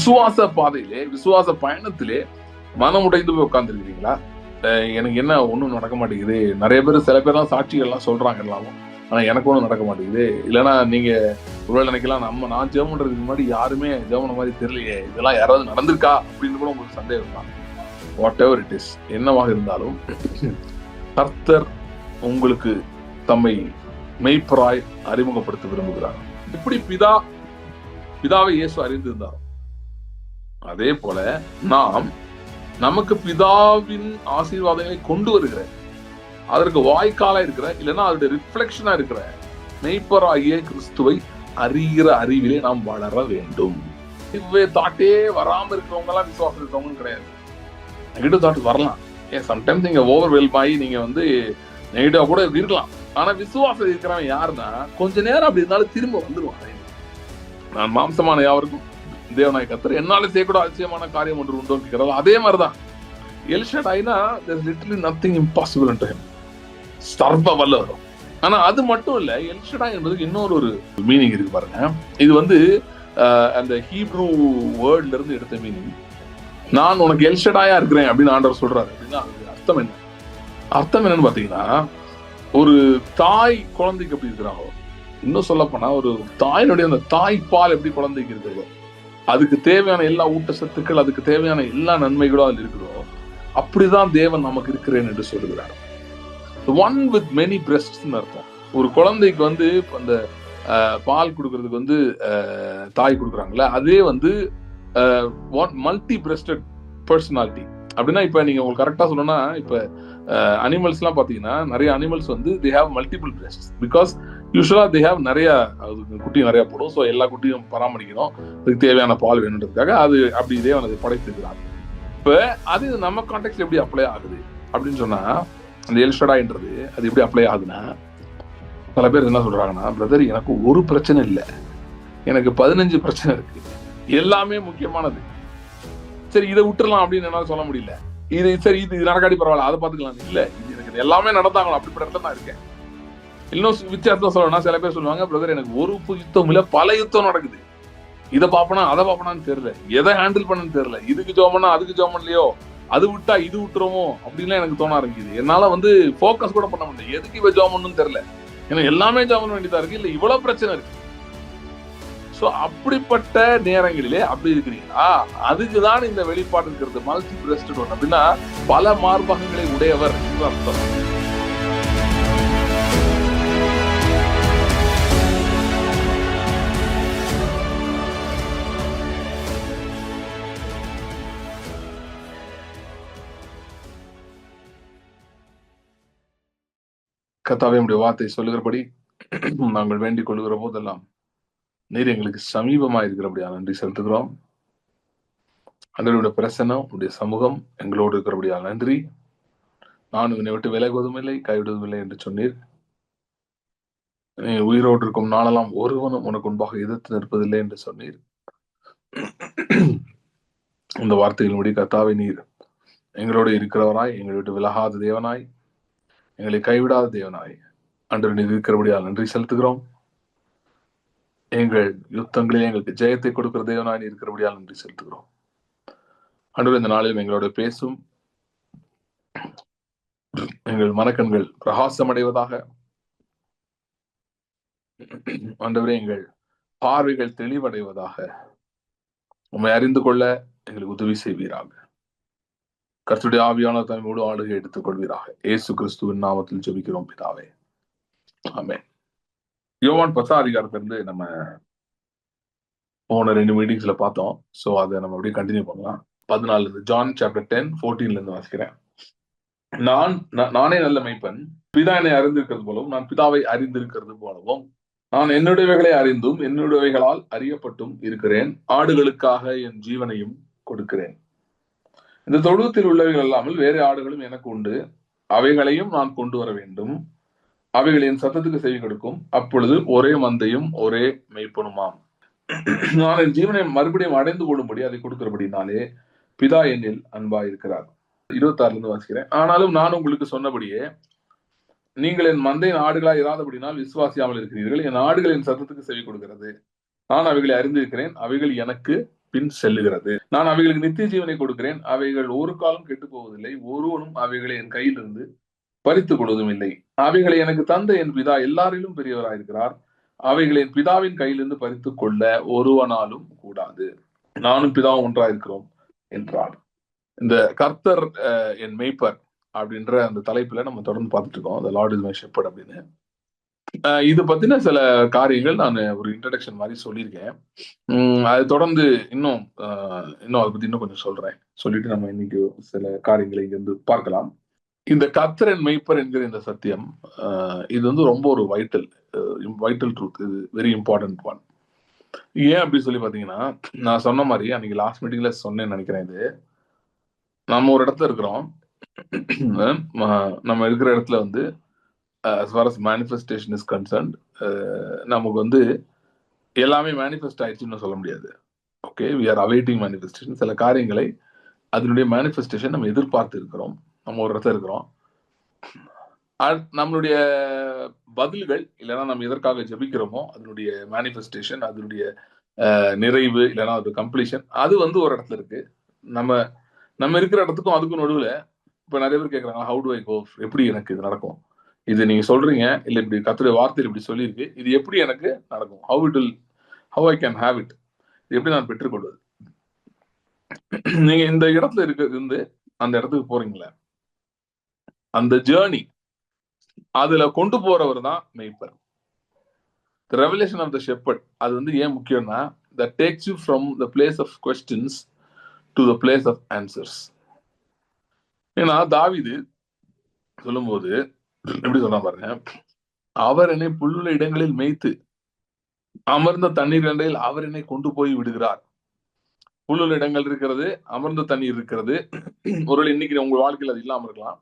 விசுவாச பாதையிலே, விசுவாச பயணத்திலே மனம் உடைந்து போய் உட்கார்ந்துருக்கீங்களா? எனக்கு என்ன ஒன்றும் நடக்க மாட்டேங்குது. நிறைய பேர், சில பேர்லாம் சாட்சிகள்லாம் சொல்றாங்க எல்லாமும், ஆனா எனக்கு ஒன்றும் நடக்க மாட்டேங்குது. இல்லைன்னா நீங்க ஒருவேளை நினைக்கலாம், நான் ஜெபம் பண்றதுக்கு முன்னாடி யாருமே ஜெபம் மாதிரி தெரியலையே, இதெல்லாம் யாராவது நடந்திருக்கா அப்படின்னு கூட உங்களுக்கு சந்தேகம் தான். வாட் எவர் இட் இஸ், என்னவாக இருந்தாலும் கர்த்தர் உங்களுக்கு தம்மை மெய்ப்பராய் அறிமுகப்படுத்த விரும்புகிறார். இப்படி பிதாவை இயேசு அறிந்திருந்தார், அதே போல நாம் நமக்கு பிதாவின் ஆசீர்வாதங்களை கொண்டு வருகிற, அதற்கு வாய்க்காலா இருக்கிற, இல்லைன்னா அதோட ரிஃப்ளெக்ஷனா இருக்கிற மெய்ப்பராகிய கிறிஸ்துவை அறிகிற அறிவிலே நாம் வளர வேண்டும். தாட்டே வராம இருக்கிறவங்க எல்லாம் விசுவாசம் இருக்கிறவங்க கிடையாது. நெகட்டிவ் தாட் வரலாம். சம்டைம்ஸ் நீங்க ஓவர்வெல்ம் ஆகி நீங்க நெகட்டிவா கூட இருக்கலாம். ஆனா விசுவாசம் இருக்கிறவன் யாருன்னா, கொஞ்ச நேரம் அப்படி இருந்தாலும் திரும்ப வந்துருவான். நான் மாம்சமான யாவருக்கும் தேவனாய் கர்த்தர் என்னால செய்யக்கூட அதிசயமான காரியம் ஒன்று உண்டோ கேட்கிறாரு. அதே மாதிரிதான் L ஷடாய்னா, there's literally nothing impossible unto him. சர்வ வல்லவர். ஆனா அது மட்டும் இல்ல, எல் ஷடாய் என்பதுக்கு இன்னொரு மீனிங் இருக்கு பாருங்க. இது அந்த ஹீப்ரூ வேர்ட்ல இருந்து எடுத்த மீனிங். நான் உனக்கு எல் ஷடாயா இருக்கிறேன் அப்படின்னு ஆண்டவர் சொல்றாரு அப்படின்னா அர்த்தம் என்ன? அர்த்தம் என்னன்னு பாத்தீங்கன்னா, ஒரு தாய் குழந்தைக்கு எப்படி இருக்கிறாங்களோ, இன்னும் சொல்ல போனா ஒரு தாயினுடைய அந்த தாய்ப்பால் எப்படி குழந்தைக்கு இருக்கிறதோ, அதுக்கு தேவையான எல்லா ஊட்டச்சத்துக்கள், அதுக்கு தேவையான எல்லா நன்மைகளும் அதில் இருக்கிறதோ, அப்படிதான் தேவன் நமக்கு இருக்கிறேன் என்று சொல்லுகிறார். ஒன் வித் மெனி பிரெஸ்ட்ஸ் அர்த்தம். ஒரு குழந்தைக்கு அந்த பால் கொடுக்கறதுக்கு தாய் கொடுக்குறாங்கல்ல, அதே மல்டி பிரெஸ்டட் பர்சனாலிட்டி. அப்படின்னா இப்ப நீங்க உங்களுக்கு கரெக்டா சொல்லணும்னா, இப்ப அனிமல்ஸ் எல்லாம் பாத்தீங்கன்னா, நிறைய animals they have multiple breasts because யூஸ்வலா they have நிறைய குட்டி நிறைய போடும். ஸோ எல்லா குட்டியும் பராமரிக்கணும், அதுக்கு தேவையான பால் வேணுன்றதுக்காக அது அப்படி தேவன் அதை படைத்திருக்கிறார். இப்ப அது நம்ம கான்டெக்ட் எப்படி அப்ளை ஆகுது அப்படின்னு சொன்னா, அந்த எல் ஷடாய்ன்றது அது எப்படி அப்ளை ஆகுதுன்னா, சில பேர் என்ன சொல்றாங்கன்னா, பிரதர் எனக்கு ஒரு பிரச்சனை இல்லை, எனக்கு 15 பிரச்சனை இருக்கு, எல்லாமே முக்கியமானது, சரி இதை விட்டுறலாம் அப்படின்னு என்னால சொல்ல முடியல. இது நடக்காடி பரவாயில்ல, அதை பாத்துக்கலாம். இல்ல, இது எனக்கு எல்லாமே நடந்தாங்களோ அப்படிப்பட்ட இடத்துல தான் இருக்கேன். இன்னும் வித்தியாசம் சொல்லணும்னா, சில பேர் சொல்லுவாங்க, பிரதர் எனக்கு ஒரு யுத்தம் இல்ல, பல யுத்தம் நடக்குது, இதை பாப்பனா அதை பாப்பனான்னு தெரியல, எதை ஹேண்டில் பண்ணு தெரியல, இதுக்கு ஜோமனா அதுக்கு ஜோமன்லையோ, அது விட்டா இது விட்டுருமோ அப்படின்லாம் எனக்கு தோண ஆரம்பிக்குது. என்னால போக்கஸ் கூட பண்ண முடியல, எதுக்கு இவ ஜோமன்னு தெரியல, ஏன்னா எல்லாமே ஜோமன் வேண்டியதா இருக்கு, இல்ல இவ்வளவு பிரச்சனை இருக்கு. சோ அப்படிப்பட்ட நேரங்களிலே அப்படி இருக்கிறீங்களா, அதுக்குதான் இந்த வெளிப்பாடு இருக்கிறது. மல்டி பிரெஸ்டட் ஒன் அப்படின்னா பல மார்பகங்களை உடையவர் என்று அர்த்தம். கர்த்தாவே உம்முடைய வார்த்தை சொல்லுகிறபடி நாங்கள் வேண்டிக் கொள்ளுகிற போதெல்லாம் நீர் எங்களுக்கு சமீபமா இருக்கிறபடியா நன்றி செலுத்துகிறோம். அதனுடைய பிரசன்னம், உடைய சமூகம் எங்களோடு இருக்கிறபடியா நன்றி. நான் உன்னை விட்டு விலகுவதும் இல்லை, கைவிடுவதும் இல்லை என்று சொன்னீர். நீ உயிரோடு இருக்கும் நாளெல்லாம் ஒருவனும் உனக்கு முன்பாக எதிர்த்து நிற்பதில்லை என்று சொன்னீர். இந்த வார்த்தைகளின்படி கர்த்தாவே நீர் எங்களோடு இருக்கிறவராய், எங்களை விட்டு விலகாத தேவனாய், எங்களை கைவிடாத தேவனாய் ஆண்டவர் நீர் இருக்கிறபடியா நன்றி செலுத்துகிறோம். எங்கள் யுத்தங்களில் எங்களுக்கு ஜெயத்தை கொடுக்கிற தேவனாய் நீர் இருக்கிறபடியால் நன்றி செலுத்துகிறோம். ஆண்டவர் இந்த நாளிலும் எங்களோட பேசும், எங்கள் மனக்கண்கள் பிரகாசம் அடைவதாக. ஆண்டவரே எங்கள் பார்வைகள் தெளிவடைவதாக. உம்மை அறிந்து கொள்ள எங்களுக்கு உதவி செய்வீராக. கர்த்தருடைய ஆவியானவர் தம்மோடு ஆளுகை எடுத்துக் கொள்வீராக. இயேசு கிறிஸ்துவின் நாமத்தில் ஜெபிக்கிறோம் பிதாவே, ஆமென். யோவான் 10ஆம் அதிகாரத்திலிருந்து நம்ம போன 2 மீட்டிங்ஸ்ல பார்த்தோம். சோ அதை நம்ம அப்படியே கண்டினியூ பண்ணலாம். 14 ஜான் சாப்டர் 10 14 இருந்து வாசிக்கிறேன். நானே நல்ல மேய்ப்பன், பிதா என்னை அறிந்திருக்கிறது போலவும் நான் பிதாவை அறிந்திருக்கிறது போலவும் நான் என்னுடையவைகளை அறிந்தும் என்னுடையவைகளால் அறியப்பட்டும் இருக்கிறேன். ஆடுகளுக்காக என் ஜீவனையும் கொடுக்கிறேன். இந்த தொழுவத்தில் உள்ளவைகள் அல்லாமல் வேறு ஆடுகளும் எனக்கு உண்டு, அவைகளையும் நான் கொண்டு வர வேண்டும். அவைகளின் சத்தத்துக்கு செவி கொடுக்கும். அப்பொழுது ஒரே மந்தையும் ஒரே மெய்ப்பனுமாம். நான் என் ஜீவனை மறுபடியும் அடைந்து கொள்ளும்படி அதை கொடுக்கிறபடினாலே பிதா என்னில் அன்பா இருக்கிறார். 26 வாசிக்கிறேன். ஆனாலும் நான் உங்களுக்கு சொன்னபடியே நீங்கள் என் மந்தையின் ஆடுகளாய் இராதபடினால் விசுவாசியாமல் இருக்கிறீர்கள். என் ஆடுகளின் சத்தத்துக்கு செவி கொடுக்கிறது. நான் அவைகளை அறிந்திருக்கிறேன், அவைகள் எனக்கு பின் செல்லுகிறது. நான் அவைகளுக்கு நித்திய ஜீவனை கொடுக்கிறேன், அவைகள் ஒரு காலம் கெட்டு போவதில்லை, ஒருவனும் அவைகளை என் கையிலிருந்து பறித்துக் கொள்வதும் இல்லை. அவைகளை எனக்கு தந்த என் பிதா எல்லாரிலும் பெரியவராயிருக்கிறார், அவைகளை என் பிதாவின் கையிலிருந்து பறித்துக் கொள்ள ஒருவனாலும் கூடாது. நானும் பிதாவும் ஒன்றாயிருக்கிறோம் என்றார். இந்த கர்த்தர் என் மேய்ப்பர் அப்படின்ற அந்த தலைப்புல நம்ம தொடர்ந்து பார்த்துட்டு இருக்கோம், The Lord is my shepherd அப்படின்னு. இது பத்தின சில காரியங்கள் நான் ஒரு இன்ட்ரடக்ஷன் மாதிரி சொல்லியிருக்கேன். அது தொடர்ந்து இன்னும் அதை பத்தி இன்னும் கொஞ்சம் சொல்றேன். சொல்லிட்டு நம்ம இன்னைக்கு சில காரியங்களை இங்க இருந்து பார்க்கலாம். இந்த கர்த்தர் மெய்ப்பர் என்கிற இந்த சத்தியம், இது வந்து ரொம்ப ஒரு வைட்டல் ட்ரூத். இது வெரி இம்பார்ட்டன்ட் ஒன். ஏன் அப்படி சொல்லி பாத்தீங்கன்னா, நான் சொன்ன மாதிரி அன்னைக்கு லாஸ்ட் மீட்டிங்ல சொன்னேன்னு நினைக்கிறேன். இது நம்ம ஒரு இடத்துல இருக்கிறோம், நம்ம இருக்கிற இடத்துல வந்து as far as manifestation is concerned, நமக்கு வந்து எல்லாமே மேனிஃபெஸ்ட் ஆயிடுச்சுன்னு சொல்ல முடியாது. Okay, we are awaiting manifestation. சில காரியங்களை அதனுடைய மேனிஃபெஸ்டேஷன் நம்ம எதிர்பார்த்து இருக்கிறோம். நம்ம ஒரு இடத்துல இருக்கிறோம், நம்மளுடைய பதில்கள் இல்லைன்னா நம்ம எதற்காக ஜெபிக்கிறோமோ அதனுடைய மேனிஃபெஸ்டேஷன், அதனுடைய நிறைவு இல்லைன்னா அது கம்ப்ளீஷன், அது வந்து ஒரு இடத்துல இருக்கு. நம்ம இருக்கிற இடத்துக்கும் அதுக்கும் நடுவில் இப்ப நிறைய பேர் கேட்கறாங்க, ஹவு டு ஐ கோ, எப்படி எனக்கு இது நடக்கும்? இது நீங்க சொல்றீங்க, இல்ல இப்படி கர்த்தருடைய வார்த்தையில் இப்படி சொல்லியிருக்கு, இது எப்படி எனக்கு நடக்கும்? How I can have it, எப்படி நான் பெற்றுக்கொள்வது? நீங்க இந்த இடத்துல இருந்து அந்த இடத்துக்கு போறீங்களே, அந்த ஜேர்னி, அதுல கொண்டு போறவர் தான் மெய்ப்பர். The revelation of the shepherd, அது வந்து ஏன் முக்கியம்னா, that takes you from the place of questions to the place of answers. ஏன்னா தாவீது சொல்லும்போது எப்படி சொன்னா பாருங்க, அவர் என்னை புல்லுள்ள இடங்களில் மேய்த்து அமர்ந்த தண்ணீர் இடையில் அவர் என்னை கொண்டு போய் விடுகிறார். புல்லுள்ள இடங்கள் இருக்கிறது, அமர்ந்த தண்ணீர் இருக்கிறது. ஒருவேளை இன்னைக்கு உங்க வாழ்க்கையில் அது இல்லாம இருக்கலாம்.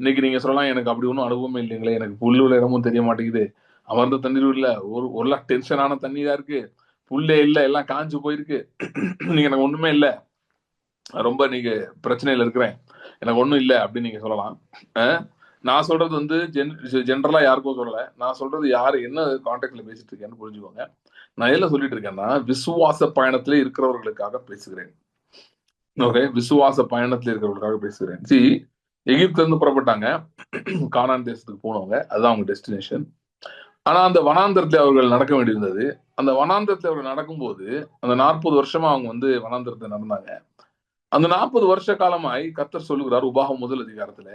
இன்னைக்கு நீங்க சொல்லலாம், எனக்கு அப்படி ஒன்றும் அனுபவமே இல்லைங்களே, எனக்கு புல்லுள்ள இடமும் தெரிய மாட்டேங்குது, அமர்ந்த தண்ணீரும் இல்ல, ஒரு டென்ஷனான தண்ணீரா இருக்கு, புல்லே இல்ல, எல்லாம் காஞ்சு போயிருக்கு, நீங்க எனக்கு ஒண்ணுமே இல்லை, ரொம்ப நீங்க பிரச்சனையில இருக்கிறேன், எனக்கு ஒண்ணும் இல்லை அப்படின்னு நீங்க சொல்லலாம். நான் சொல்றது வந்து ஜென்ரலா யாருக்கும் சொல்லல. நான் சொல்றது யாரு என்ன கான்டெக்ட்ல பேசிட்டு இருக்கேன்னு புரிஞ்சுக்கோங்க. நான் எல்லாம் சொல்லிட்டு இருக்கேன்னா, விசுவாச பயணத்திலே இருக்கிறவர்களுக்காக பேசுகிறேன். ஓகே, விசுவாச பயணத்துல இருக்கிறவர்களுக்காக பேசுகிறேன். எகிப்துல இருந்து புறப்பட்டாங்க, கானான் தேசத்துக்கு போனவங்க, அதுதான் அவங்க டெஸ்டினேஷன். ஆனா அந்த வனாந்தரத்துல அவர்கள் நடக்க வேண்டியிருந்தது. அந்த வனாந்தரத்துல அவர்கள் நடக்கும்போது, அந்த 40 வருஷமா அவங்க வந்து வனாந்தரத்தை நடந்தாங்க. அந்த 40 வருஷ காலமாய் கர்த்தர் சொல்லுகிறார், உபாகம் 1 அதிகாரத்துல,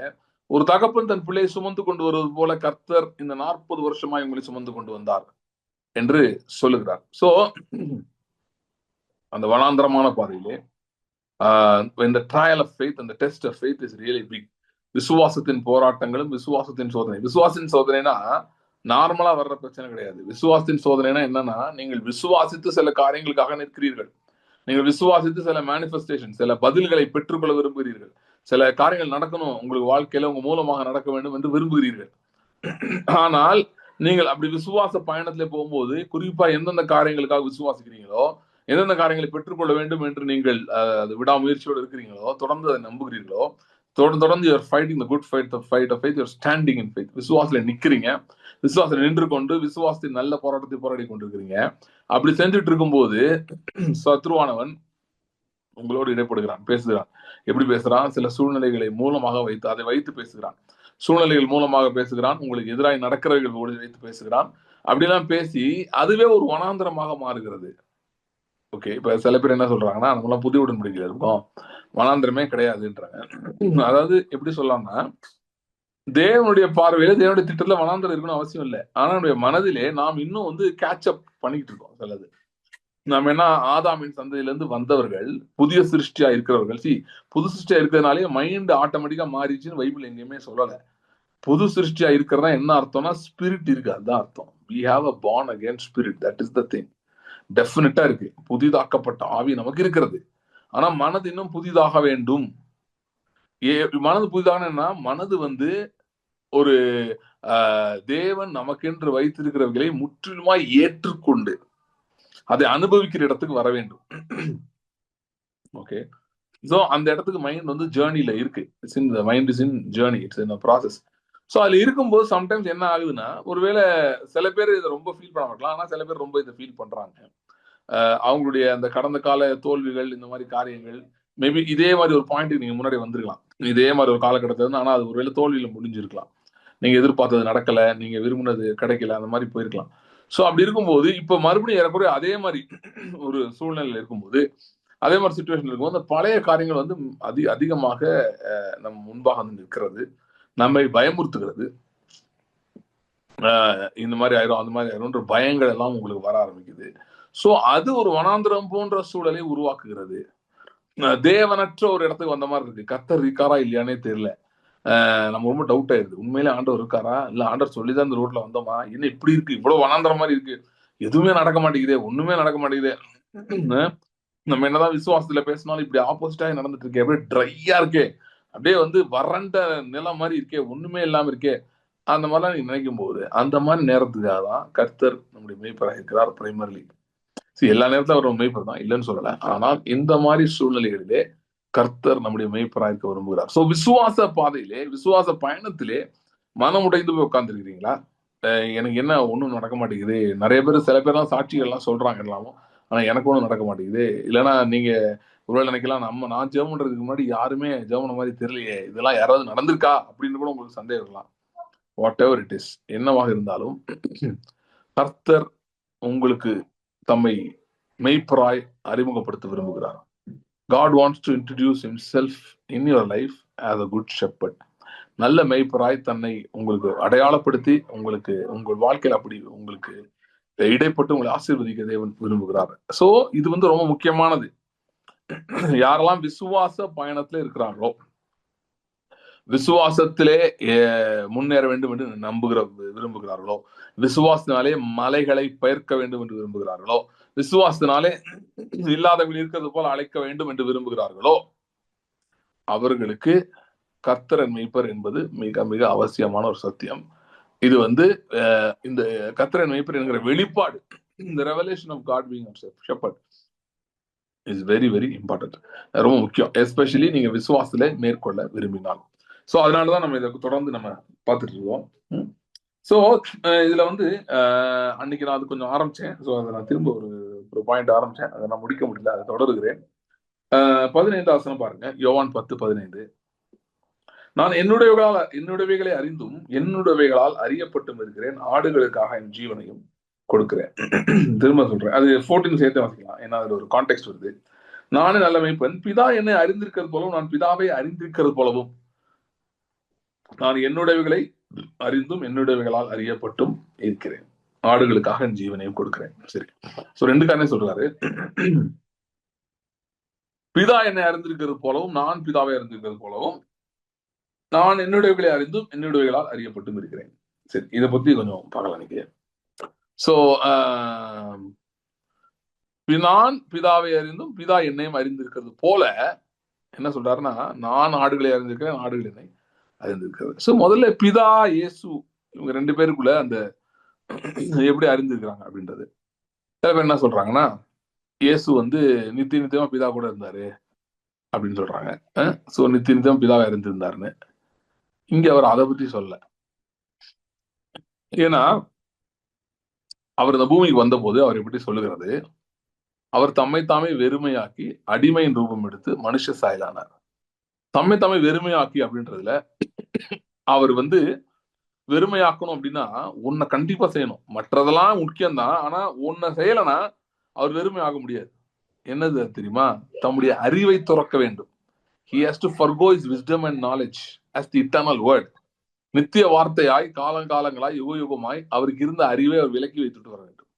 ஒரு தகப்பன் தன் பிள்ளையை சுமந்து கொண்டு வருவது போல கர்த்தர் இந்த 40 வருஷமாய் உங்களை சுமந்து கொண்டு வந்தார் என்று சொல்லுகிறார். சோ அந்த வனாந்தரமான பாதையிலே when the trial of faith and the test of faith is really big. விசுவாசத்தின் போராட்டங்களும் விசுவாசத்தின் சோதனை. விசுவாசத்தின் சோதனைனா நார்மலா வர்ற பிரச்சனை கிடையாது. விசுவாசத்தின் சோதனைனா என்னன்னா, நீங்கள் விசுவாசித்து சில காரியங்களுக்காக நிற்கிறீர்கள், நீங்கள் விசுவாசித்து சில மேனிஃபெஸ்டேஷன், சில பதில்களை பெற்றுக்கொள்ள விரும்புகிறீர்கள், சில காரியங்கள் நடக்கணும் உங்களுக்கு வாழ்க்கையில உங்க மூலமாக நடக்க வேண்டும் என்று விரும்புகிறீர்கள். ஆனால் நீங்கள் அப்படி விசுவாச பயணத்துல போகும்போது, குறிப்பா எந்தெந்த காரியங்களுக்காக விசுவாசிக்கிறீங்களோ, எந்தெந்த காரியங்களை பெற்றுக்கொள்ள வேண்டும் என்று நீங்கள் விடாமுயற்சியோடு இருக்கிறீங்களோ, தொடர்ந்து அதை நம்புகிறீர்களோ, தொடர்ந்து you're fighting the good fight, the fight of faith, you're standing in faith. விசுவாசத்துல நிக்கிறீங்க, விசுவாசத்துல நின்று கொண்டு விசுவாசத்தின் நல்ல போராட்டத்தை போராடி கொண்டிருக்கிறீங்க. அப்படி செஞ்சுட்டு இருக்கும்போது சத்ருவானவன் உங்களோடு இடைப்படுகிறான், பேசுகிறான். எப்படி பேசுறான்? சில சூழ்நிலைகளை மூலமாக வைத்து, அதை வைத்து பேசுகிறான். சூழ்நிலைகள் மூலமாக பேசுகிறான், உங்களுக்கு எதிராக நடக்கிறவர்கள் வைத்து பேசுகிறான். அப்படிலாம் பேசி அதுவே ஒரு வனாந்தரமாக மாறுகிறது. ஓகே, இப்ப சில பேர் என்ன சொல்றாங்கன்னா, நம்மளாம் புதிய உடன்படிக்கையில இருக்கோம், வனாந்தரமே கிடையாதுன்றாங்க. அதாவது எப்படி சொல்லலாம்னா, தேவனுடைய பார்வையில தேவனுடைய திட்டத்துல வனாந்தரம் இருக்கணும் அவசியம் இல்லை. ஆனா நம்முடைய மனதிலே நாம் இன்னும் வந்து கேட்சப் பண்ணிக்கிட்டு இருக்கோம். சிலது நம்ம என்ன, ஆதாமின் சந்ததியிலிருந்து வந்தவர்கள், புதிய சிருஷ்டியா இருக்கிறவர்கள். புது சிருஷ்டியா இருக்கிறதுனாலே மைண்ட் ஆட்டோமேட்டிக்கா மாறிச்சுன்னு பைபிள் எங்கேயுமே சொல்லல. புது சிருஷ்டியா இருக்கிறதா என்ன அர்த்தம்னா, ஸ்பிரிட் இருக்கு, அதுதான் அர்த்தம். we have a born again spirit, that is the thing. டெஃபினட்டா இருக்கு, புதிதாக்கப்பட்ட ஆவி நமக்கு இருக்கிறது. ஆனா மனது இன்னும் புதிதாக வேண்டும். மனது புதிதாகனா, மனது வந்து ஒரு தேவன் நமக்கென்று வைத்திருக்கிறவர்களை முற்றிலுமாய் ஏற்றுக்கொண்டு அதை அனுபவிக்கிற இடத்துக்கு வர வேண்டும். ஓகே, சோ அந்த இடத்துக்கு மைண்ட் வந்து ஜேர்னில இருக்கு. Mind is in journey, it's in process. So அதுல இருக்கும்போது சம்டைம்ஸ் என்ன ஆகுதுன்னா, ஒருவேளை சில பேர் இதை ரொம்ப ஃபீல் பண்ண மாட்டலாம், ஆனா சில பேர் ரொம்ப இதை ஃபீல் பண்றாங்க. அவங்களுடைய அந்த கடந்த கால தோல்விகள், இந்த மாதிரி காரியங்கள், மேபி இதே மாதிரி ஒரு பாயிண்ட்டுக்கு நீங்க முன்னாடி வந்திருக்கலாம். இதே மாதிரி ஒரு காலகட்டத்துல இருந்து, ஆனா அது ஒருவேளை தோல்வியில முடிஞ்சிருக்கலாம். நீங்க எதிர்பார்த்தது நடக்கல, நீங்க விரும்பினது கிடைக்கல, அந்த மாதிரி போயிருக்கலாம். சோ அப்படி இருக்கும்போது இப்ப மறுபடியும் ஏறக்குறைய அதே மாதிரி ஒரு சூழ்நிலையில இருக்கும்போது, அதே மாதிரி சுச்சுவேஷன் இருக்கும்போது அந்த பழைய காரியங்கள் வந்து அதிகமாக நம் முன்பாக வந்து நிற்கிறது, நம்மை பயமுறுத்துகிறது. இந்த மாதிரி ஆயிரும், அந்த மாதிரி ஆயிரும்ன்ற பயங்கள் எல்லாம் உங்களுக்கு வர ஆரம்பிக்குது. சோ அது ஒரு வனாந்திரம் போன்ற சூழலை உருவாக்குகிறது. தேவனற்ற ஒரு இடத்துக்கு வந்த மாதிரி இருக்கு. கர்த்தர் இருக்காரா இல்லையானே தெரியல. நம்ம ரொம்ப டவுட் ஆயிருது. உண்மையிலே ஆண்டவர் இருக்காரா? இல்ல ஆண்டவர் சொல்லிதான் இந்த ரோட்ல வந்தோமா? என்ன இப்படி இருக்கு? இவ்வளவு வனாந்தரம் மாதிரி இருக்கு. எதுவுமே நடக்க மாட்டேங்குதே, ஒண்ணுமே நடக்க மாட்டேங்குதே. நம்ம என்னதான் விசுவாசத்துல பேசினாலும் இப்படி ஆப்போசிட்டா நடந்துட்டு இருக்கே, அப்படியே ட்ரையா இருக்கே, அப்படியே வந்து வறண்ட நிலம் மாதிரி இருக்கே, ஒண்ணுமே இல்லாம இருக்கே, அந்த மாதிரிலாம் நீங்க நினைக்கும் போது, அந்த மாதிரி நேரத்துக்காக தான் கர்த்தர் நம்முடைய மேய்ப்பராக இருக்கிறார் பிரைமர்லி. எல்லா நேரத்துல அவர் மேய்ப்பர் தான், இல்லைன்னு சொல்லல. ஆனால் இந்த மாதிரி சூழ்நிலைகளிலே கர்த்தர் நம்முடைய மேய்ப்பராக இருக்க விரும்புகிறார். சோ விசுவாச பாதையிலே, விசுவாச பயணத்திலே மனம் உடைந்து போய் உட்கார்ந்து இருக்கிறீங்களா? எனக்கு என்ன ஒண்ணும் நடக்க மாட்டேங்குது. நிறைய பேர், சில பேர்லாம் சாட்சிகள் எல்லாம் சொல்றாங்க எல்லாமும். ஆனா எனக்கு ஒண்ணும் நடக்க மாட்டேங்குது. இல்லைன்னா நீங்க ஒருவேளை நினைக்கலாம், நான் ஜெபம் பண்றதுக்கு முன்னாடி யாருமே ஜெபம் பண்ண மாதிரி தெரியலையே, இதெல்லாம் யாராவது நடந்திருக்கா அப்படின்னு கூட உங்களுக்கு சந்தேகம் இருக்கலாம். வாட் எவர் இட் இஸ், என்னவாக இருந்தாலும் கர்த்தர் உங்களுக்கு தம்மை மெய்ப்பராய் அறிமுகப்படுத்த விரும்புகிறார். God wants to introduce himself in your life as a good shepherd. நல்ல மெய்ப்பராய் தன்னை உங்களுக்கு அடையாளப்படுத்தி, உங்களுக்கு உங்கள் வாழ்க்கையில் அப்படி உங்களுக்கு இடைப்பட்டு உங்களை ஆசீர்வதிக்க தேவன் விரும்புகிறார். சோ இது வந்து ரொம்ப முக்கியமானது. யாரெல்லாம் விசுவாச பயணத்துல இருக்கிறாங்களோ, விசுவாசத்திலே முன்னேற வேண்டும் என்று விரும்புகிறார்களோ, விசுவாசத்தினாலே மலைகளை பெயர்க்க வேண்டும் என்று விரும்புகிறார்களோ, விசுவாசத்தினாலே இல்லாதவர்கள் இருக்கிறது போல அழைக்க வேண்டும் என்று விரும்புகிறார்களோ, அவர்களுக்கு கர்த்தர் மெய்ப்பர் என்பது மிக மிக அவசியமான ஒரு சத்தியம். இது வந்து இந்த கர்த்தர் மெய்ப்பர் என்கிற வெளிப்பாடு, இந்த revelation of God being shepherd is very very important. ரொம்ப முக்கியம், எஸ்பெஷலி நீங்க விசுவாசத்துல மேற்கொள்ள விரும்பினால். சோ அதனாலதான் நம்ம இதை தொடர்ந்து நம்ம பார்த்துட்டு இருக்கோம். சோ இதுல வந்து அன்னைக்கு நான் அது கொஞ்சம் ஆரம்பிச்சேன். சோ அதை நான் திரும்ப ஒரு பாயிண்ட் ஆரம்பிச்சேன், அதை நான் முடிக்க முடியல, அதை தொடருகிறேன். 15 வசனம் பாருங்க, யோவான் 10:15. நான் என்னுடையவைகளை அறிந்தும் என்னுடையவைகளால் அறியப்பட்டும் இருக்கிறேன், ஆடுகளுக்காக என் ஜீவனையும் கொடுக்கிறேன். திரும்ப சொல்றேன், அது 14 சேர்த்து வாசிக்கலாம், ஏன்னா அதுல ஒரு கான்டெக்ட் வருது. நானே நல்ல மேய்ப்பன், பிதா என்னை அறிந்திருக்கிறது போலவும் நான் பிதாவை அறிந்திருக்கிறது போலவும் நான் என்னுடையவைகளை அறிந்தும் என்னுடையவைகளால் அறியப்பட்டும் இருக்கிறேன், ஆடுகளுக்காக என் ஜீவனையும் கொடுக்கிறேன். சரி, சோ 2 காரணம் சொல்றாரு. பிதா என்னை அறிந்திருக்கிறது போலவும் நான் பிதாவை அறிந்திருக்கிறது போலவும் நான் என்னுடையவைகளை அறிந்தும் என்னுடையவைகளால் அறியப்பட்டும் இருக்கிறேன். சரி, இதை பத்தி கொஞ்சம் பார்க்கலாம் இன்னைக்கு. சோ நான் பிதாவை அறிந்தும் பிதா என்னையும் அறிந்திருக்கிறது போல, என்ன சொல்றாருன்னா, நான் ஆடுகளை அறிந்திருக்கிறேன், ஆடுகள் என்னை அறிந்திருக்கிறது. சோ முதல்ல பிதா இயேசு இவங்க 2 பேருக்குள்ள அந்த எப்படி அறிந்திருக்கிறாங்க அப்படின்றது. சில பேர் என்ன சொல்றாங்கன்னா, இயேசு வந்து நித்திய நித்தியமா பிதா கூட இருந்தாரு அப்படின்னு சொல்றாங்க. சோ நித்திய நித்தியம் பிதாவை அறிந்திருந்தாருன்னு. இங்க அவர் அதை பத்தி சொல்ல. ஏன்னா அவர் இந்த பூமிக்கு வந்த போது அவர் எப்படி சொல்லுகிறது, அவர் தம்மை தாமே வெறுமையாக்கி அடிமையின் ரூபம் எடுத்து மனுஷ சாயலானார். தம்மை தாமே வெறுமையாக்கி அப்படின்றதுல அவர் வந்து வெறுமையாக்கணும் அப்படின்னா உன்னை கண்டிப்பா செய்யணும், மற்றதெல்லாம் முக்கியம்தான், ஆனா உன்னை செய்யலைன்னா அவர் வெறுமை ஆக முடியாது. என்னது தெரியுமா? தம்முடைய அறிவை துறக்க வேண்டும். He has to forgo his wisdom and knowledge as the eternal word. நித்திய வார்த்தையாய் காலங்காலங்களாய் யுக யுகமாய் அவருக்கு இருந்த அறிவை அவர் விலக்கி வைத்துட்டு வர வேண்டும்.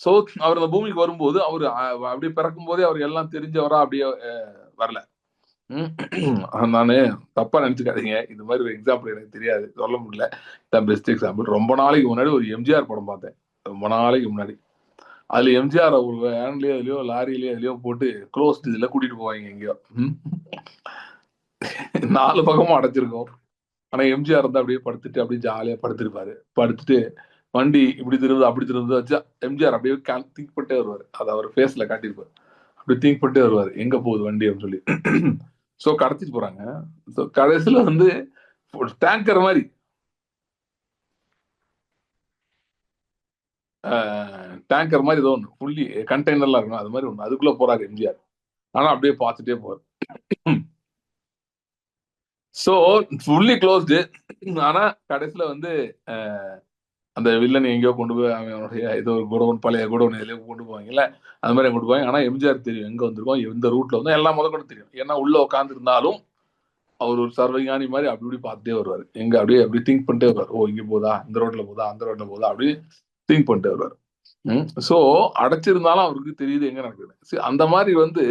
சோ அவர் இந்த பூமிக்கு வரும்போது அவர் அப்படியே பிறக்கும் போதே அவர் எல்லாம் தெரிஞ்சவரா அப்படியே வரல. நானு தப்பா நினைச்சுக்காதீங்க, இது மாதிரி ஒரு எக்ஸாம்பிள் எனக்கு தெரியாது, சொல்ல முடியல, பெஸ்ட் எக்ஸாம்பிள். ரொம்ப நாளைக்கு முன்னாடி ஒரு எம்ஜிஆர் படம் பார்த்தேன், ரொம்ப நாளைக்கு முன்னாடி. அதுல எம்ஜிஆர் ஒரு வேன்லயோ இதுலயோ லாரிலயோ இதுலயோ போட்டு க்ளோஸ்ட் இதுல கூட்டிட்டு போவாங்க எங்கேயோ. 4 பக்கமும் அடைச்சிருக்கோம். ஆனா எம்ஜிஆர் வந்து அப்படியே படுத்துட்டு அப்படியே ஜாலியா படுத்திருப்பாரு. படுத்துட்டு வண்டி இப்படி திரும்புது அப்படி திரும்புது வச்சா எம்ஜிஆர் அப்படியே திங்க் பண்ணிட்டே வருவாரு. அதை அவர் ஃபேஸ்ல காட்டியிருப்பாரு. அப்படி திங்க் பண்ணிட்டே வருவாரு, எங்க போகுது வண்டி அப்படின்னு சொல்லி. சோ கடத்திட்டு போறாங்க. கடைசியில வந்து டேங்கர் மாதிரி டேங்கர் மாதிரி ஏதோ ஒன்று ஃபுல்லி கண்டெய்னர்லாம் இருக்கும், அது மாதிரி ஒன்று, அதுக்குள்ள போறாரு எம்ஜிஆர். ஆனா அப்படியே பார்த்துட்டே போறாரு. So fully closed. ஆனா கடைசியில வந்து அந்த வில்லன் எங்கேயோ கொண்டு போய் அவனுடைய ஏதோ ஒரு குடோன், பழைய குடோன் எதுலயோ கொண்டு போவாங்கல்ல, அது மாதிரி கொண்டு போவாங்க. ஆனா எம்ஜிஆர் தெரியும் எங்க வந்திருக்கோம், எந்த ரூட்ல வந்து எல்லாம் முதற்கொண்டு தெரியும். ஏன்னா உள்ள உட்கார்ந்து இருந்தாலும் அவர் ஒரு சர்வஞானி மாதிரி அப்படி இப்படி பார்த்துட்டே வருவாரு. எங்க அப்படியே அப்படி திங்க் பண்ணிட்டே வருவார். ஓ இங்க போதா, இந்த ரோட்ல போதா, அந்த ரோட்ல போதா, அப்படி திங்க் பண்ணிட்டே வருவார். சோ அடைச்சிருந்தாலும் அவருக்கு தெரியுது எங்க நடக்குது. அந்த மாதிரி வந்து,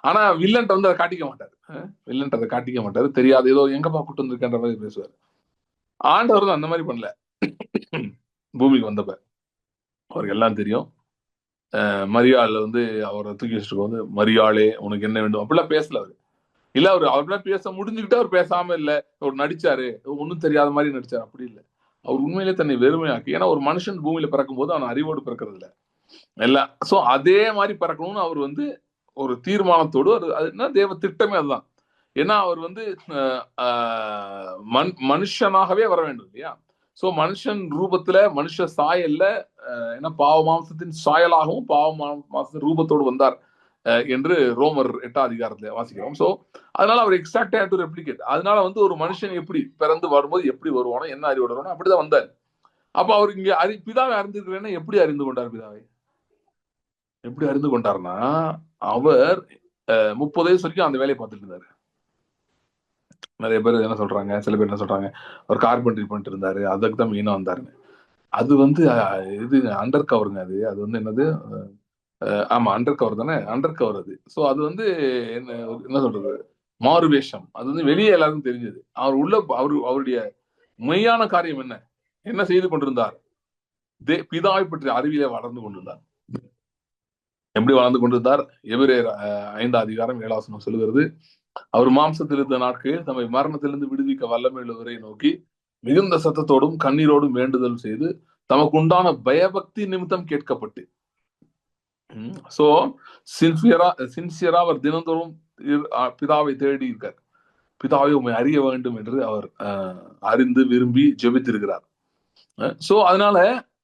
ஆனா வில்லன்ட்ட வந்து அதை காட்டிக்க மாட்டாரு. வில்லன்ட்ட அதை காட்டிக்க மாட்டாரு. தெரியாது, ஏதோ எங்கப்பா கூட்டு வந்திருக்கன்ற மாதிரி பேசுவார். ஆண்டவர் வந்து அந்த மாதிரி பண்ணல. பூமிக்கு வந்தப்ப அவருக்கு எல்லாம் தெரியும். மரியாள் வந்து அவரை தூக்கி வச்சுட்டு வந்து, மரியாளே உனக்கு என்ன வேண்டும் அப்படிலாம் பேசல அவரு. இல்ல அவரு அவர்லாம் பேச முடிஞ்சுக்கிட்டு அவர் பேசாம இல்ல, அவர் நடிச்சாரு, ஒன்னும் தெரியாத மாதிரி நடிச்சாரு, அப்படி இல்லை. அவர் உண்மையிலே தன்னை வெறுமையாக்கி, ஏன்னா ஒரு மனுஷன் பூமியில பிறக்கும் போது அவன் அறிவோடு பிறக்கிறது இல்ல எல்லாம். சோ அதே மாதிரி பிறக்கணும்னு அவர் வந்து ஒரு தீர்மானத்தோடு, அது என்ன தேவ திட்டமே அதுதான். ஏன்னா அவர் வந்து மனுஷனாகவே வர வேண்டும் இல்லையா. சோ மனுஷன் ரூபத்துல, மனுஷ சாயல்ல, ஏன்னா பாவ மாம்சத்தின் சாயலாகவும் பாவ மாம்சத்தின் ரூபத்தோடு வந்தார் என்று ரோமர் 8ஆம் அதிகாரத்துல வாசிக்கிறோம். சோ அதனால அவர் எக்ஸாக்டா டு ரெப்ளிகேட். அதனால வந்து ஒரு மனுஷன் எப்படி பிறந்து வரும்போது எப்படி வருவானோ, என்ன அறிவோட வருவானோ அப்படிதான் வந்தார். அப்ப அவருக்கு இங்க பிதாவை அறிந்திருக்கிறேன்னா எப்படி அறிந்து கொண்டார் பிதாவை? எப்படி அறிந்து கொண்டார்னா, அவர் 30 வயசு வரைக்கும் அந்த வேலையை பார்த்துட்டு இருந்தாரு. நிறைய பேர் என்ன சொல்றாங்க, சில பேர் என்ன சொல்றாங்க, அவர் கார்பென்ட்ரி பண்ணிட்டு இருந்தாரு, அதுக்கு தான் மெயினா வந்தாருன்னு. அது வந்து இது அண்டர் கவருங்க. அது அது வந்து என்னது, ஆமா அண்டர் கவர் தானே, அண்டர் கவர் அது. சோ அது வந்து என்ன என்ன சொல்றது, மாறு வேஷம். அது வந்து வெளியே எல்லாருக்கும் தெரிஞ்சது. அவர் உள்ள அவருடைய மெய்யான காரியம் என்ன, என்ன செய்து கொண்டிருந்தார், பிதாவை பற்றி அறிவிலே வளர்ந்து கொண்டிருந்தார். எப்படி வளர்ந்து கொண்டிருந்தார்? எபிரேயர் 5ஆம் அதிகாரம் 7ஆம் வசனம் சொல்லுகிறது, அவர் மாம்சத்தில் இருந்த நாட்களில் தம்மை மரணத்திலிருந்து விடுவிக்க வல்லமை உள்ளவரை நோக்கி மிகுந்த சத்தத்தோடும் கண்ணீரோடும் வேண்டுதல் செய்து தமக்கு உண்டான பயபக்தி நிமித்தம் கேட்கப்பட்டு, சோ சின்சியரா அவர் தினந்தோறும் பிதாவை தேடி இருக்கார். பிதாவை உண்மை அறிய வேண்டும் என்று அவர் அறிந்து விரும்பி ஜெபித்திருக்கிறார். சோ அதனால